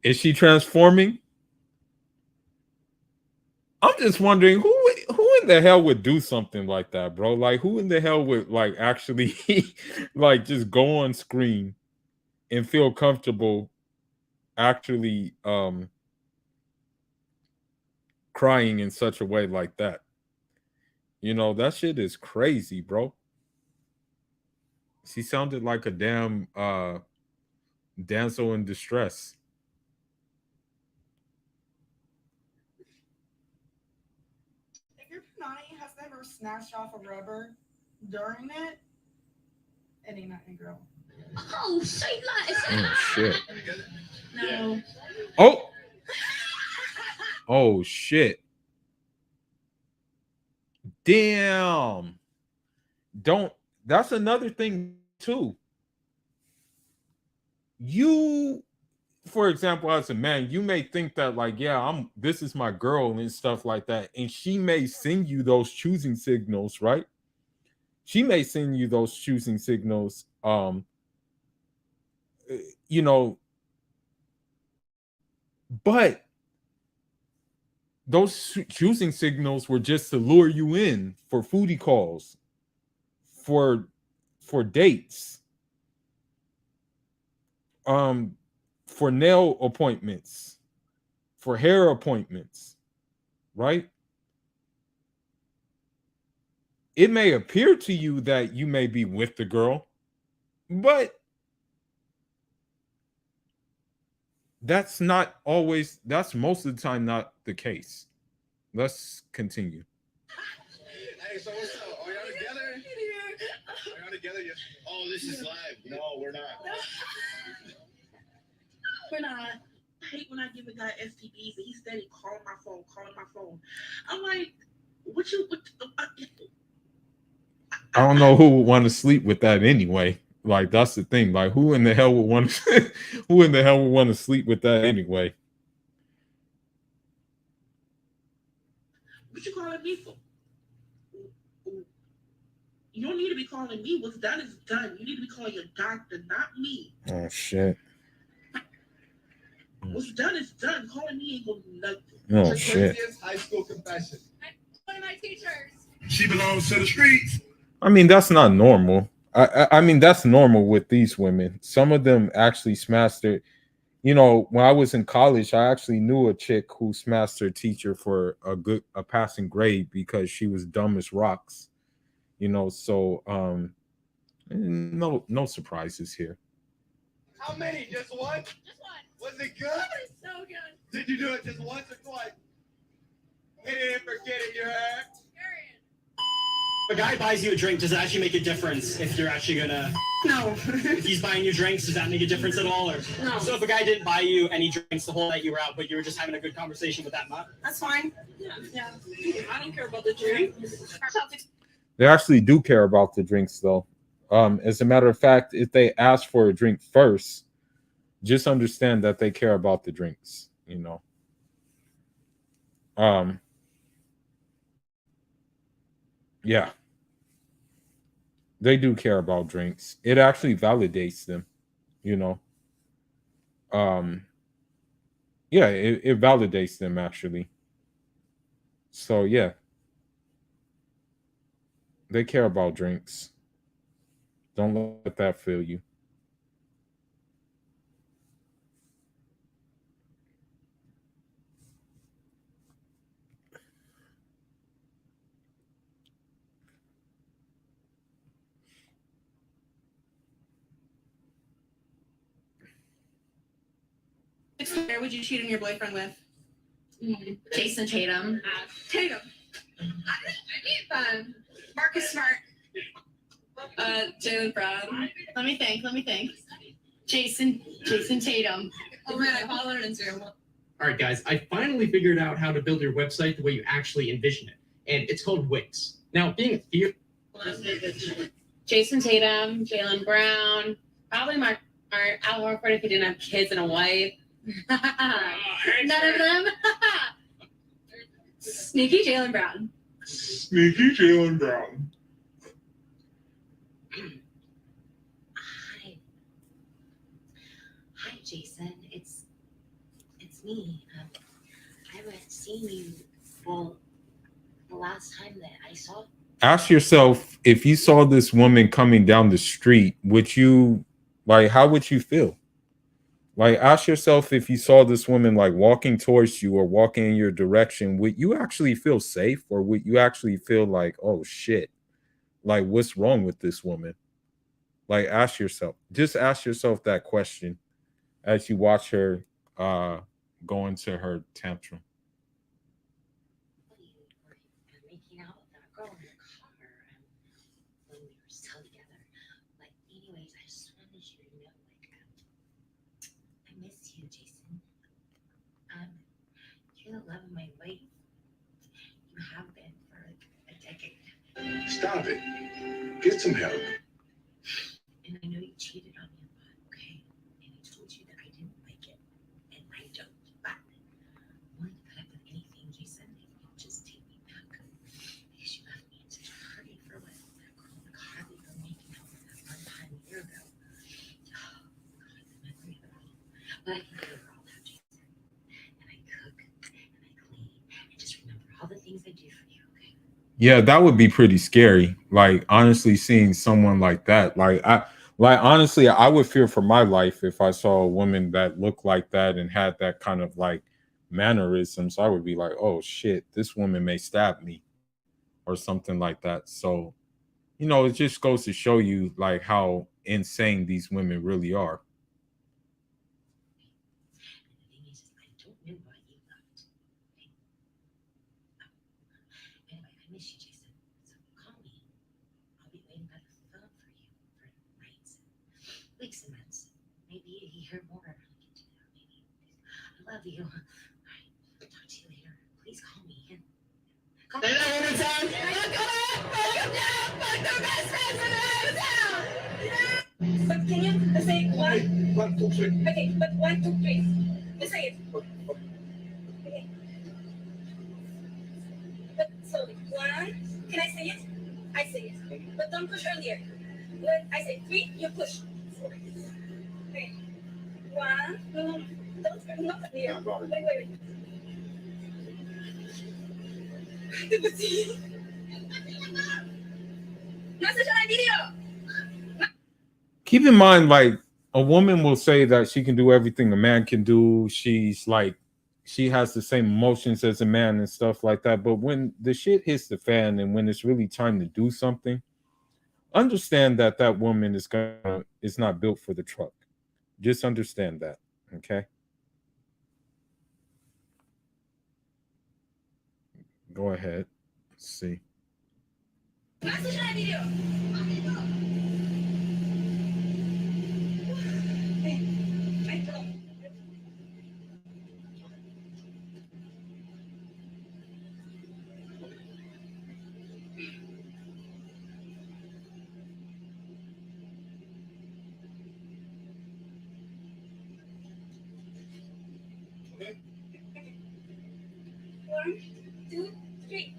Is she transforming? I'm just wondering who in the hell would do something like that, bro? Like, who in the hell would like actually like just go on screen and feel comfortable actually crying in such a way like that? You know, that shit is crazy, bro. She sounded like a damn damsel in distress. If your punani has never snatched off a rubber during it, it ain't nothing, girl. Oh, shit, like. Oh shit. No. Oh. Oh shit. Damn. That's another thing too. You, for example, as a man, you may think that like, yeah, this is my girl and stuff like that. And she may send you those choosing signals, right? She may send you those choosing signals, you know, But those choosing signals were just to lure you in for foodie calls, for dates, for nail appointments, for hair appointments, right? It may appear to you that you may be with the girl, but that's most of the time not the case. Let's continue. Hey, so what's up? Are y'all together? Are y'all together? Oh, this is live. No, we're not. We're not. I hate when I give a guy STDs and he's steady calling my phone. I'm like, what? I don't know who would want to sleep with that anyway. Like, that's the thing. Like, who in the hell would want to sleep with that anyway? What you calling me for? You don't need to be calling me. What's done is done. You need to be calling your doctor, not me. Oh shit. What's done is done. Calling me ain't gonna do nothing. Oh shit. High school confession. One of my teachers. She belongs to the streets. I mean, that's not normal. I mean, that's normal with these women. Some of them actually smashed their, when I was in college, I actually knew a chick who smashed her teacher for a passing grade because she was dumb as rocks. So no surprises here. How many? Just one? Just one. Was it good? It was so good. Did you do it just once or twice? Hit it and forget it, you heard? If a guy buys you a drink, does it actually make a difference if you're actually gonna? No. If he's buying you drinks, does that make a difference at all? Or No. So if a guy didn't buy you any drinks the whole night you were out, but you were just having a good conversation with that mutt? That's fine. Yeah. I don't care about the drink. They actually do care about the drinks, though. As a matter of fact, if they ask for a drink first, just understand that they care about the drinks. Yeah, they do care about drinks. It actually validates them, yeah, it validates them actually. So yeah, they care about drinks. Don't let that fool you. Where would you cheat on your boyfriend with? Jason Tatum. Tatum. Marcus Smart. Jalen Brown. Let me think. Jason Tatum. Oh man, I follow on Instagram. All right, guys, I finally figured out how to build your website the way you actually envision it, and it's called Wix. Now, being a theater. Jason Tatum, Jalen Brown, probably Mark Al Horford if he didn't have kids and a wife. None of them. Sneaky Jalen Brown. Hi, Jason. It's me. I haven't seen you. Well, the last time that I saw. Ask yourself, if you saw this woman coming down the street, how would you feel? Like, ask yourself, if you saw this woman like walking towards you or walking in your direction, would you actually feel safe, or would you actually feel like, oh shit, like what's wrong with this woman? Like, ask yourself that question as you watch her go into her tantrum. Making out with that girl in the car when we were still together. But anyways, I just wanted you to know, I miss you, Jason. You're the love of my life. You have been for a decade. Stop it. Get some help. And I know you cheated on me a lot, okay? And I told you that I didn't like it. And I don't. But I'm willing to put up with anything, Jason, if you just take me back. Because you left me in such a hurry for what that girl in the car that you were making out with that one time a year ago. Oh, God, the memory of it all. But I can get over all that, Jason. Yeah, that would be pretty scary. Like honestly, seeing someone like that, honestly, I would fear for my life if I saw a woman that looked like that and had that kind of like mannerisms. I would be like, oh shit, this woman may stab me or something like that. So, it just goes to show you like how insane these women really are. Anyway, I miss you, Jason. So call me. I'll be waiting by the phone for you for nights, weeks and months. Maybe he heard more. I get to know. Maybe. I love you. All right. Talk to you later. Please call me. Call me. But can you say one? 1, 2, 3. Okay, but 1, 2, 3. You say it. Okay. But slowly. 1. Can I say it? I say it. But don't push earlier. When I say 3, you push. Okay. 1. No. Don't not here. Wait. Message on video. Keep in mind, like a woman will say that she can do everything a man can do. She's like, she has the same emotions as a man and stuff like that. But when the shit hits the fan and when it's really time to do something, understand that that woman is not built for the truck. Just understand that, okay? Go ahead. Let's see. Message on video. One, 2, 3.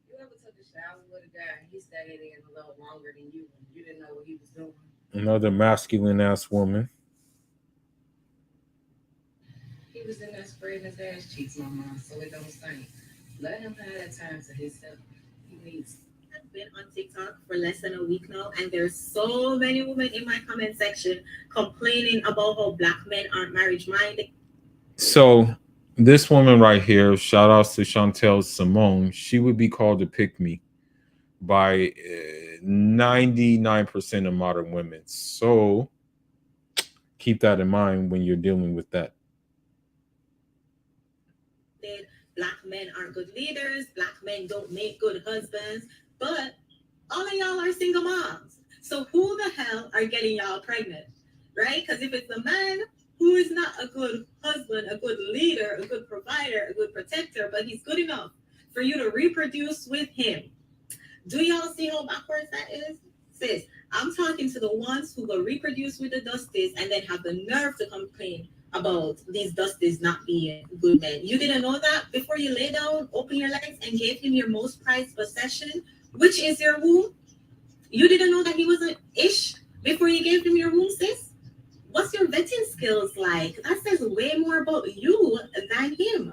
You ever took a shower with a guy and he stayed in a little longer than you and you didn't know what he was doing? Another masculine ass woman. He was in there spreading his ass cheeks, mama, so it don't stink. Let him have that time to himself. He needs. I've been on TikTok for less than a week now, and there's so many women in my comment section complaining about how black men aren't marriage minded. So this woman right here, shout outs to Chantel Simone, she would be called a pick me by 99% of modern women. So keep that in mind when you're dealing with that. Black men aren't good leaders. Black men don't make good husbands. But all of y'all are single moms. So who the hell are getting y'all pregnant? Right? Because if it's a man who is not a good husband, a good leader, a good provider, a good protector, but he's good enough for you to reproduce with him. Do y'all see how backwards that is? Sis, I'm talking to the ones who will reproduce with the Dusties and then have the nerve to complain about these Dusties not being good men. You didn't know that before you lay down, open your legs, and gave him your most prized possession, which is your womb? You didn't know that he was an ish before you gave him your womb, sis? What's your vetting skills like? That says way more about you than him.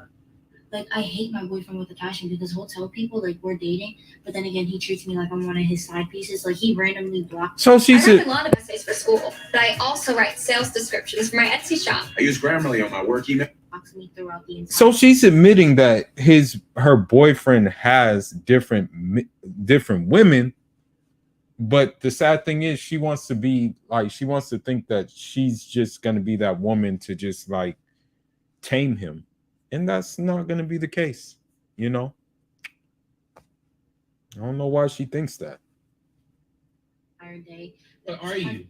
Like, I hate my boyfriend with a passion because he'll tell people, like, we're dating, but then again, he treats me like I'm one of his side pieces. Like, he randomly blocked. So she's I write a lot of essays for school, but I also write sales descriptions for my Etsy shop. I use Grammarly on my work email. Me throughout the entire So she's admitting that her boyfriend has different women, but the sad thing is she wants to think that she's just going to be that woman to just like tame him, and that's not going to be the case. I don't know why she thinks that. Day. But are you?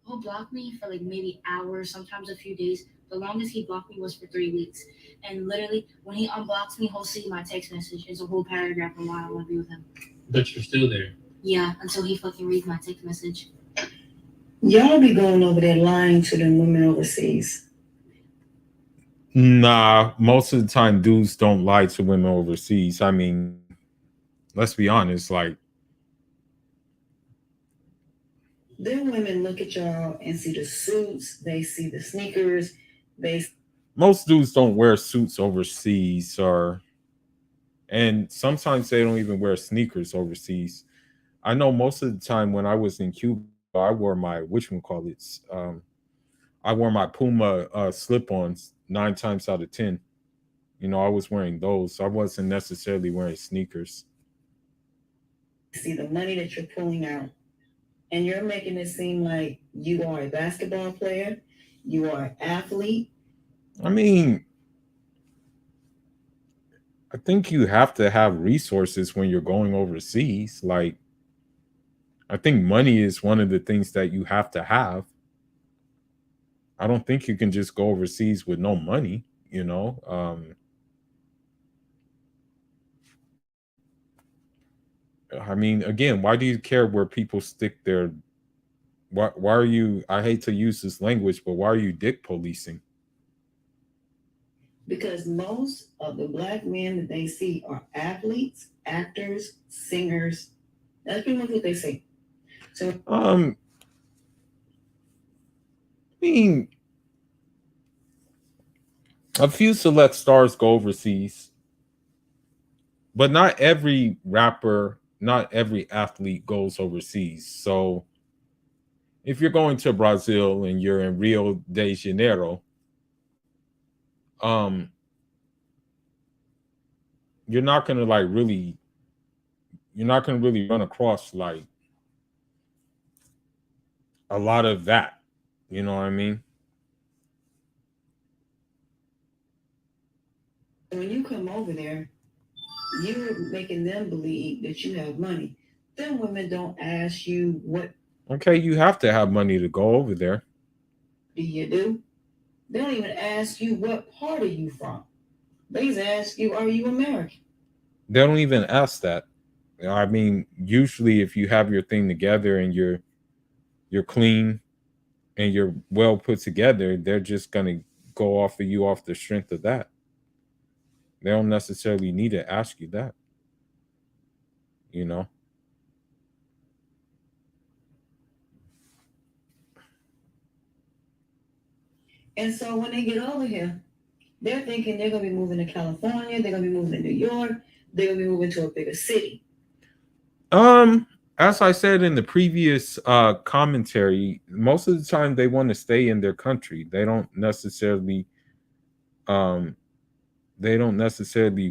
He'll block me for like maybe hours, sometimes a few days. The longest he blocked me was for 3 weeks. And literally, when he unblocks me, he'll see my text message. It's a whole paragraph on why I want to be with him. But you're still there. Yeah, until he fucking reads my text message. Y'all be going over there lying to them women overseas. Nah, most of the time dudes don't lie to women overseas. I mean, let's be honest, like Then women look at y'all and see the suits, they see the sneakers, Most dudes don't wear suits overseas, and sometimes they don't even wear sneakers overseas. I know most of the time when I was in Cuba, I wore my whatchamacallits. I wore my Puma slip-ons 9 times out of 10. You know, I was wearing those. So I wasn't necessarily wearing sneakers. see the money that you're pulling out, and you're making it seem like you are a basketball player, you are an athlete. I mean, I think you have to have resources when you're going overseas. Like, I think money is one of the things that you have to have. I don't think you can just go overseas with no money, you know. I mean, again, why do you care where people stick their why are you, I hate to use this language, but why are you dick policing? Because most of the black men that they see are athletes, actors, singers. That's pretty much what they see. So I mean, a few select stars go overseas, but not every rapper, not every athlete goes overseas. So if you're going to Brazil and you're in Rio de Janeiro, you're not gonna like really, you're not gonna really run across like a lot of that. You know what I mean? when you come over there, you're making them believe that you have money. Them women don't ask you what Okay, you have to have money to go over there. do you do. They don't even ask you what part are you from. They just ask you, are you American? They don't even ask that. I mean, usually if you have your thing together and you're clean and you're well put together, they're just gonna go off of you off the strength of that. They don't necessarily need to ask you that. You know? And so when they get over here, they're thinking they're gonna be moving to California, they're gonna be moving to New York, they're gonna be moving to a bigger city. As I said in the previous commentary, most of the time they want to stay in their country. They don't necessarily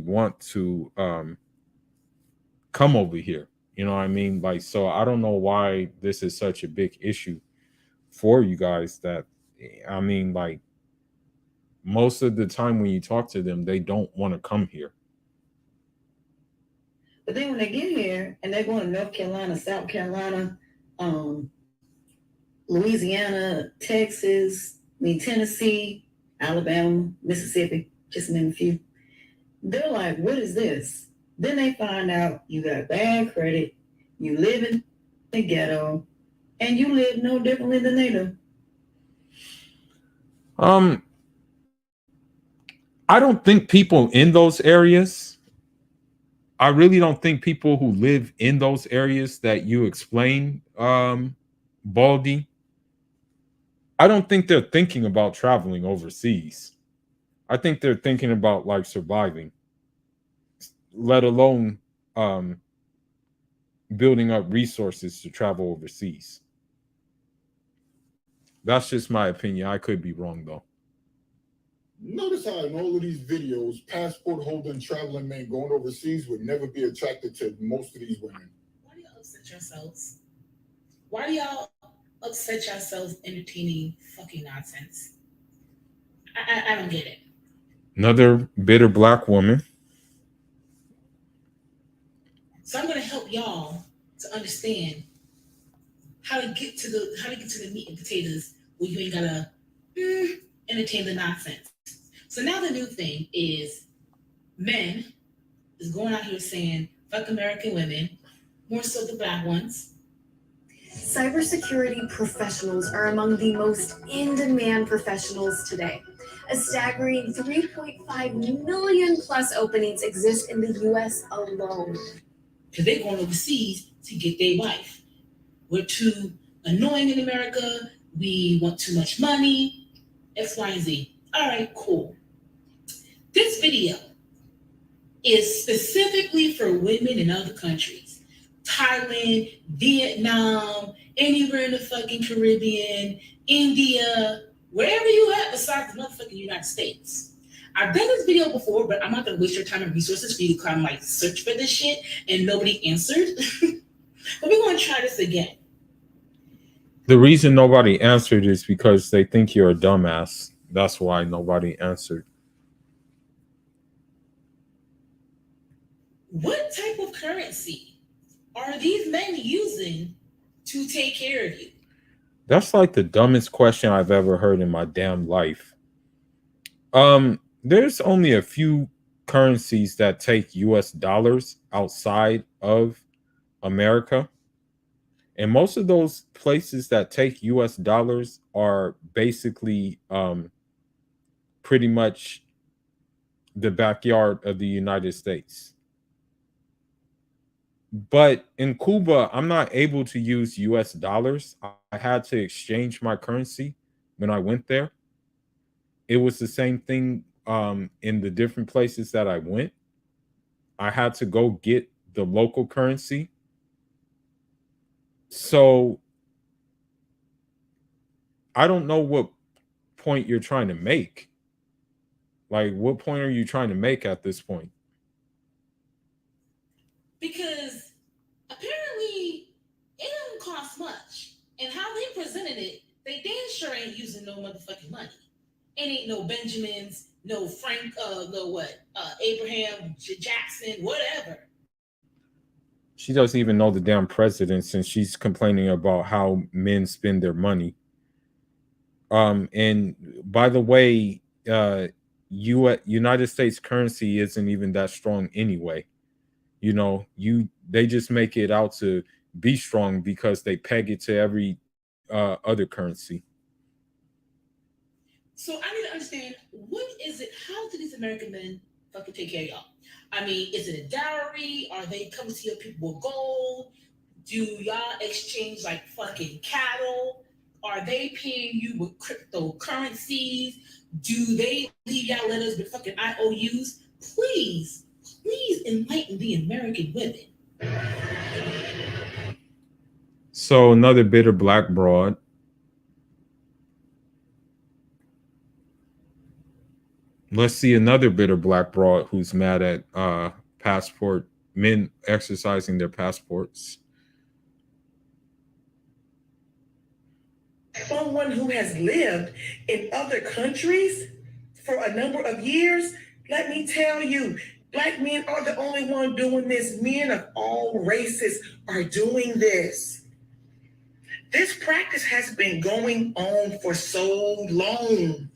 want to come over here. You know what I mean? Like, so I don't know why this is such a big issue for you guys. That, I mean, like, most of the time when you talk to them, they don't want to come here. But then when they get here and they're going to North Carolina, South Carolina, Louisiana, Texas, Tennessee, Alabama, Mississippi, just to name a few. They're like, what is this? Then they find out you got bad credit, you live in the ghetto, and you live no differently than they do. I don't think people in those areas, I really don't think people who live in those areas that you explain, Baldy, I don't think they're thinking about traveling overseas. I think they're thinking about like surviving, let alone building up resources to travel overseas. That's just my opinion. I could be wrong though. Notice how in all of these videos, passport holding traveling men going overseas would never be attracted to most of these women. Why do y'all upset yourselves? Why do y'all upset yourselves entertaining fucking nonsense? I don't get it. Another bitter black woman. So I'm gonna help y'all to understand how to get to the meat and potatoes where you ain't gotta entertain the nonsense. So now the new thing is men is going out here saying fuck American women, more so the black ones. Cybersecurity professionals are among the most in-demand professionals today. A staggering 3.5 million plus openings exist in the US alone. Because they're going overseas to get their wife. We're to annoying in America. We want too much money, X, Y, and Z. All right, cool. This video is specifically for women in other countries. Thailand, Vietnam, anywhere in the fucking Caribbean, India, wherever you at besides the motherfucking United States. I've done this video before, but I'm not gonna waste your time and resources for you to come like search for this shit and nobody answered. But we're gonna try this again. The reason nobody answered is because they think you're a dumbass. That's why nobody answered. What type of currency are these men using to take care of you? That's like the dumbest question I've ever heard in my damn life. There's only a few currencies that take US dollars outside of America. And most of those places that take US dollars are basically pretty much the backyard of the United States. But in Cuba, I'm not able to use US dollars. I had to exchange my currency when I went there. It was the same thing in the different places that I went. I had to go get the local currency. So I don't know what point you're trying to make. Like, what point are you trying to make at this point? Because apparently it doesn't cost much. And how they presented it, they damn sure ain't using no motherfucking money. It ain't no Benjamins, no Frank, Abraham Jackson, whatever. She doesn't even know the damn president since she's complaining about how men spend their money. And by the way, United States currency isn't even that strong anyway. You know, they just make it out to be strong because they peg it to every other currency. So I need to understand, what is it? How do these American men fucking take care of y'all? I mean, is it a dowry? Are they coming to your people with gold? Do y'all exchange like fucking cattle? Are they paying you with cryptocurrencies? Do they leave y'all letters with fucking IOUs? Please enlighten the American women. So another bitter black broad. Let's see another bitter black broad who's mad at men exercising their passports. Someone who has lived in other countries for a number of years, let me tell you, Black men are the only one doing this. Men of all races are doing this. This practice has been going on for so long.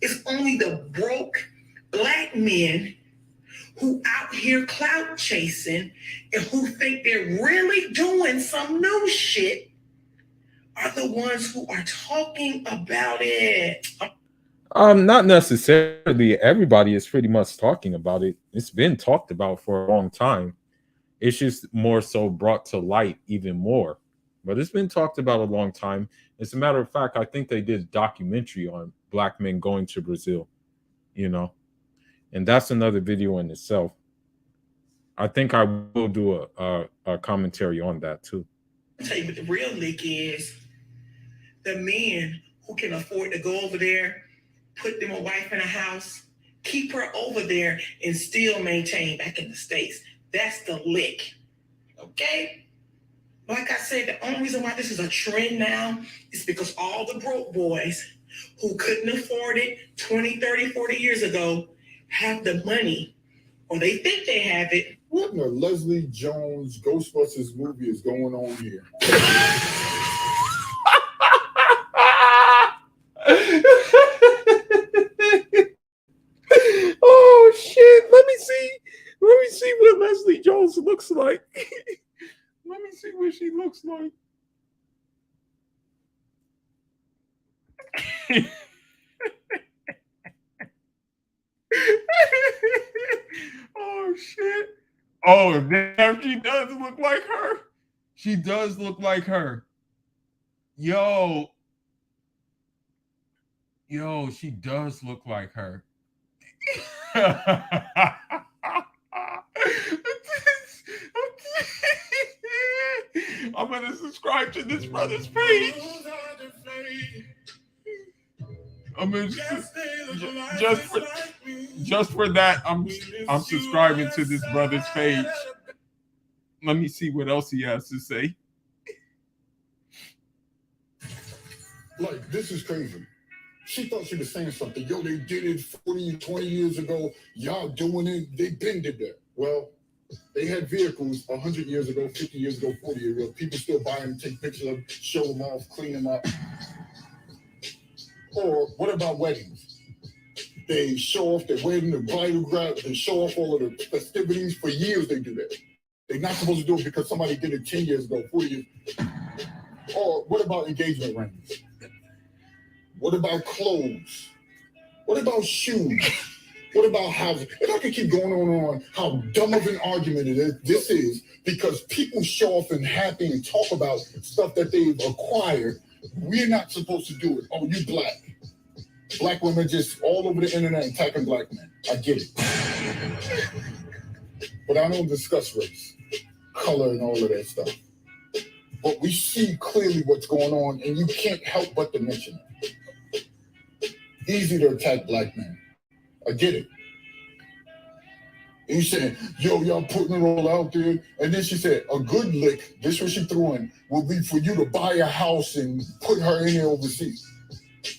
It's only the broke Black men who out here clout chasing and who think they're really doing some new shit are the ones who are talking about it. Not necessarily. Everybody is pretty much talking about it. It's been talked about for a long time. It's just more so brought to light even more. But it's been talked about a long time. As a matter of fact, I think they did a documentary on Black men going to Brazil, and that's another video in itself. I think I will do a commentary on that too. I'll tell you what the real lick is. The men who can afford to go over there, put them a wife in a house, keep her over there, and still maintain back in the States. That's the lick. Okay? Like I said, the only reason why this is a trend now is because all the broke boys who couldn't afford it 20, 30, 40 years ago have the money, or they think they have it. What in the Leslie Jones Ghostbusters movie is going on here? Oh shit! Let me see what Leslie Jones looks like. Let me see what she looks like. Oh shit! Oh damn, she does look like her. She does look like her. Yo, she does look like her. I'm gonna subscribe to this brother's page. I'm gonna just for that. I'm subscribing to this brother's page. Let me see what else he has to say. Like, this is crazy. She thought she was saying something. Yo, they did it 40, 20 years ago. Y'all doing it. They been did that. Well, they had vehicles 100 years ago, 50 years ago, 40 years ago. People still buy them, take pictures of them, show them off, clean them up. Or what about weddings? They show off their wedding, the bridal grab, they show off all of the festivities. For years they do that. They're not supposed to do it because somebody did it 10 years ago, 40 years. Or what about engagement rings? What about clothes? What about shoes? What about housing? And I can keep going on how dumb of an argument this is because people show off and happy and talk about stuff that they've acquired. We're not supposed to do it. Oh, you black. Black women just all over the internet attacking black men. I get it. But I don't discuss race, color, and all of that stuff. But we see clearly what's going on, and you can't help but to mention it. Easy to attack black men. I get it. And you saying, yo, y'all putting it all out there. And then she said, a good lick, this is what she threw in, will be for you to buy a house and put her in there overseas.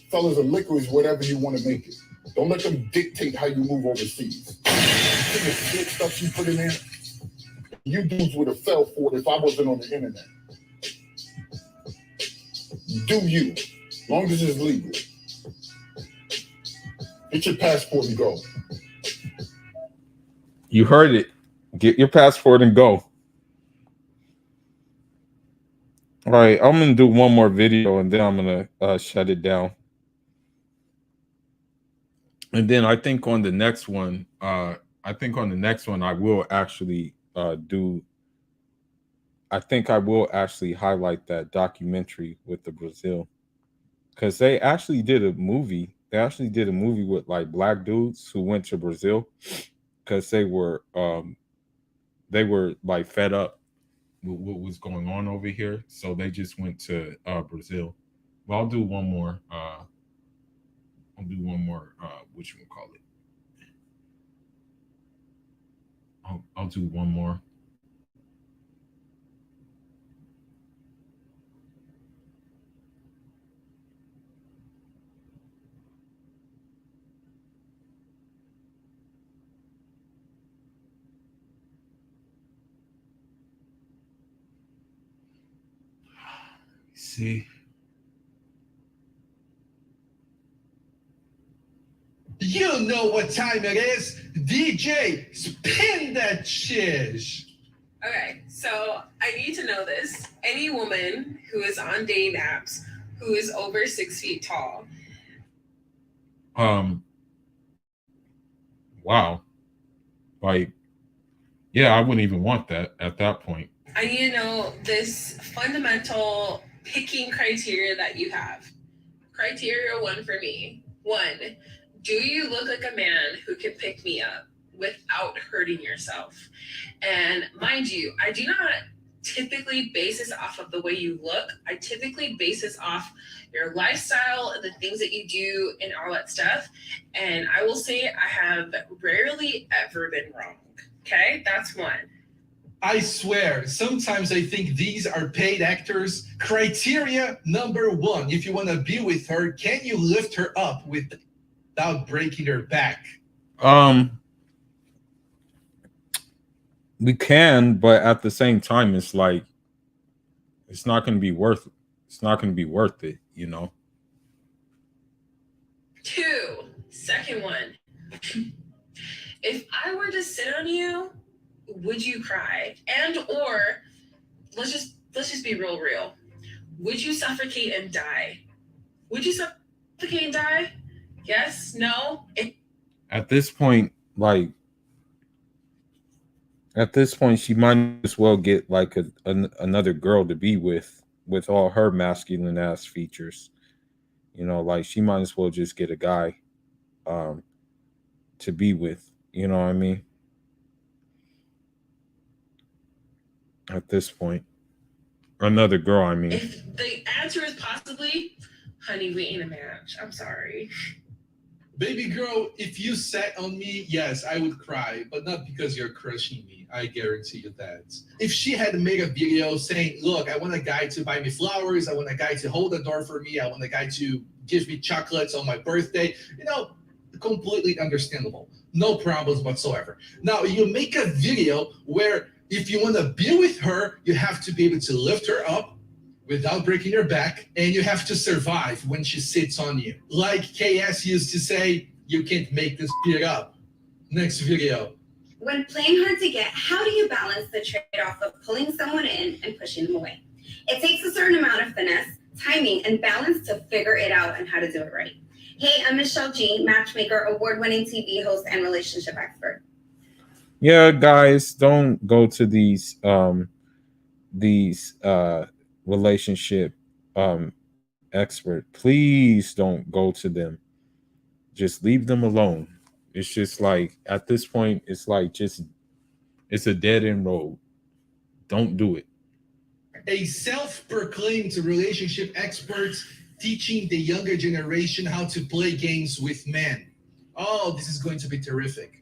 Fellas, a lick is whatever you want to make it. Don't let them dictate how you move overseas. See the slick stuff she put in there? You dudes would have fell for it if I wasn't on the internet. Do you, as long as it's legal. Get your passport and go. You heard it. Get your passport and go. All right, I'm gonna do one more video and then I'm gonna shut it down. And then I think on the next one, I will actually do. I think I will actually highlight that documentary with the Brazil, because they actually did a movie. They actually did a movie with like black dudes who went to Brazil because they were like fed up with what was going on over here, so they just went to Brazil. Well, I'll do one more. What you call it? I'll do one more. See. You know what time it is. DJ, spin that shish. Okay, so I need to know this. Any woman who is on dating apps who is over 6 feet tall. Wow. Like, yeah, I wouldn't even want that at that point. I need to know this fundamental picking criteria that you have. Criteria 1 for me. 1, do you look like a man who can pick me up without hurting yourself? And mind you, I do not typically base this off of the way you look. I typically base this off your lifestyle and the things that you do and all that stuff. And I will say I have rarely ever been wrong. Okay, that's 1. I swear, sometimes I think these are paid actors. Criteria number 1, if you want to be with her, can you lift her up without breaking her back? We can, but at the same time, it's like it's not going to be worth it. It's not going to be worth it, you know. 2, second one. If I were to sit on you, would you cry? And or let's just be real. Would you suffocate and die? Would you suffocate and die? Yes? No? At this point, she might as well get like another girl to be with with all her masculine ass features. Like she might as well just get a guy um to be with. You know what I mean? At this point. Another girl, I mean. If the answer is possibly, honey, we ain't a match. I'm sorry. Baby girl, if you sat on me, yes, I would cry, but not because you're crushing me. I guarantee you that. If she had made a video saying, look, I want a guy to buy me flowers, I want a guy to hold the door for me, I want a guy to give me chocolates on my birthday, completely understandable. No problems whatsoever. Now, you make a video where if you want to be with her, you have to be able to lift her up without breaking your back, and you have to survive when she sits on you. Like KS used to say, you can't make this shit up. Next video. When playing hard to get, how do you balance the trade-off of pulling someone in and pushing them away? It takes a certain amount of finesse, timing, and balance to figure it out and how to do it right. Hey, I'm Michelle G, matchmaker, award-winning TV host, and relationship expert. Yeah, guys, don't go to these relationship expert. Please don't go to them. Just leave them alone. It's just like at this point, it's like it's a dead end road. Don't do it. A self-proclaimed relationship expert teaching the younger generation how to play games with men. Oh, this is going to be terrific.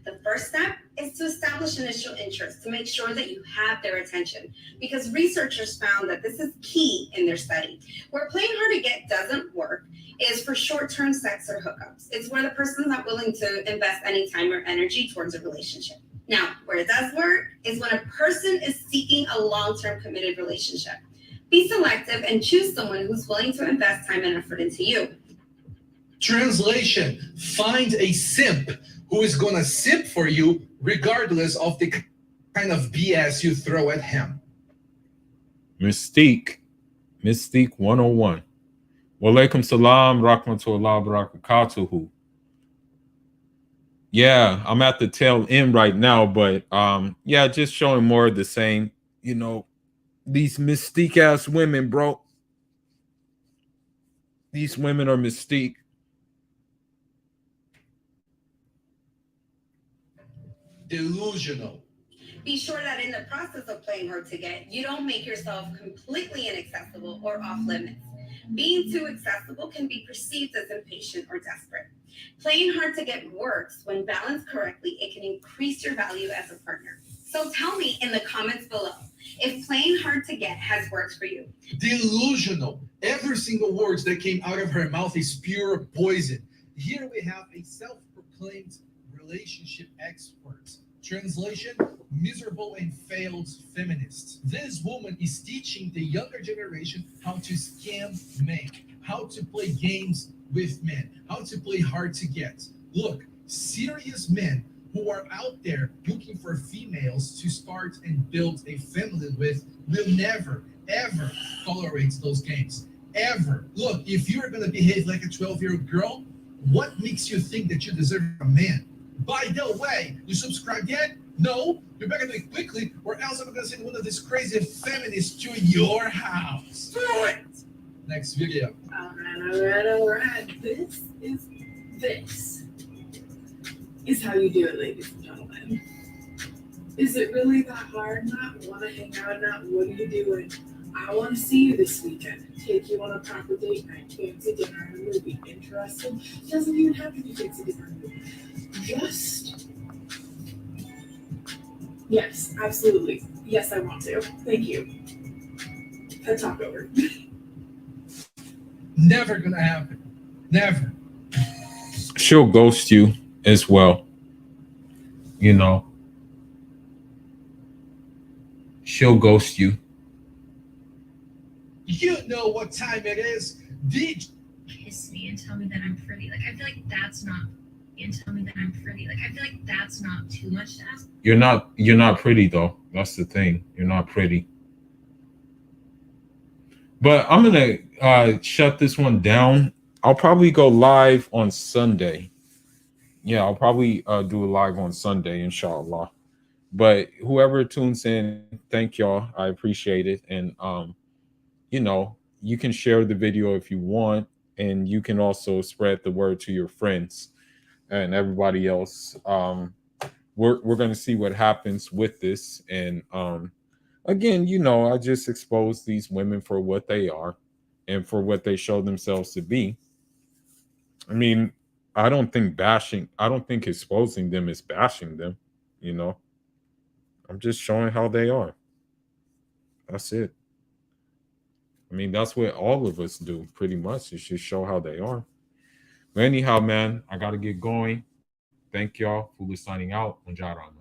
The first step is to establish initial interest to make sure that you have their attention, because researchers found that this is key in their study. Where playing hard to get doesn't work is for short-term sex or hookups. It's where the person's not willing to invest any time or energy towards a relationship. Now, where it does work is when a person is seeking a long-term committed relationship. Be selective and choose someone who's willing to invest time and effort into you. Translation: find a simp who is gonna simp for you regardless of the kind of BS you throw at him. Mystique 101. Walaikum salam, rahmatullah barakatuhu. Yeah, I'm at the tail end right now, but yeah, just showing more of the same. These mystique ass women, bro. These women are mystique. Delusional. Be sure that in the process of playing hard to get, you don't make yourself completely inaccessible or off limits. Being too accessible can be perceived as impatient or desperate. Playing hard to get works when balanced correctly. It can increase your value as a partner. So tell me in the comments below if playing hard to get has worked for you. Delusional. Every single word that came out of her mouth is pure poison. Here we have a self-proclaimed relationship expert. Translation: miserable and failed feminist. This woman is teaching the younger generation how to scam men, how to play games with men, how to play hard to get. Look, serious men who are out there looking for females to start and build a family with will never, ever tolerate those games. Ever. Look, if you're going to behave like a 12-year-old girl, what makes you think that you deserve a man? By the way, you subscribed yet? No? You better do it quickly, or else I'm going to send one of these crazy feminists to your house. Do it! Next video. All right. This is how you do it, ladies and gentlemen. Is it really that hard? Not want to hang out? Not what are you doing? I want to see you this weekend. Take you on a proper date night, fancy dinner, and a movie. Interested? Doesn't even have to be fancy dinner and movie. Just yes, absolutely. Yes, I want to. Thank you. Head talk over. Never gonna happen. Never. She'll ghost you as well. She'll ghost you. You know what time it is. Kiss me and tell me that I'm pretty. Like, I feel like that's not. And tell me that I'm pretty. Like, I feel like that's not too much to ask. You're not pretty though. That's the thing. You're not pretty. But I'm gonna shut this one down. I'll probably go live on Sunday. Yeah, I'll probably do a live on Sunday, inshallah. But whoever tunes in, thank y'all. I appreciate it. And you know, you can share the video if you want, and you can also spread the word to your friends and everybody else. We're going to see what happens with this. And again, you know, I just expose these women for what they are and for what they show themselves to be. I mean, I don't think exposing them is bashing them, you know. I'm just showing how they are. That's it. I mean, that's what all of us do pretty much, is just show how they are. But anyhow, man, I got to get going. Thank y'all for signing out on Jarama.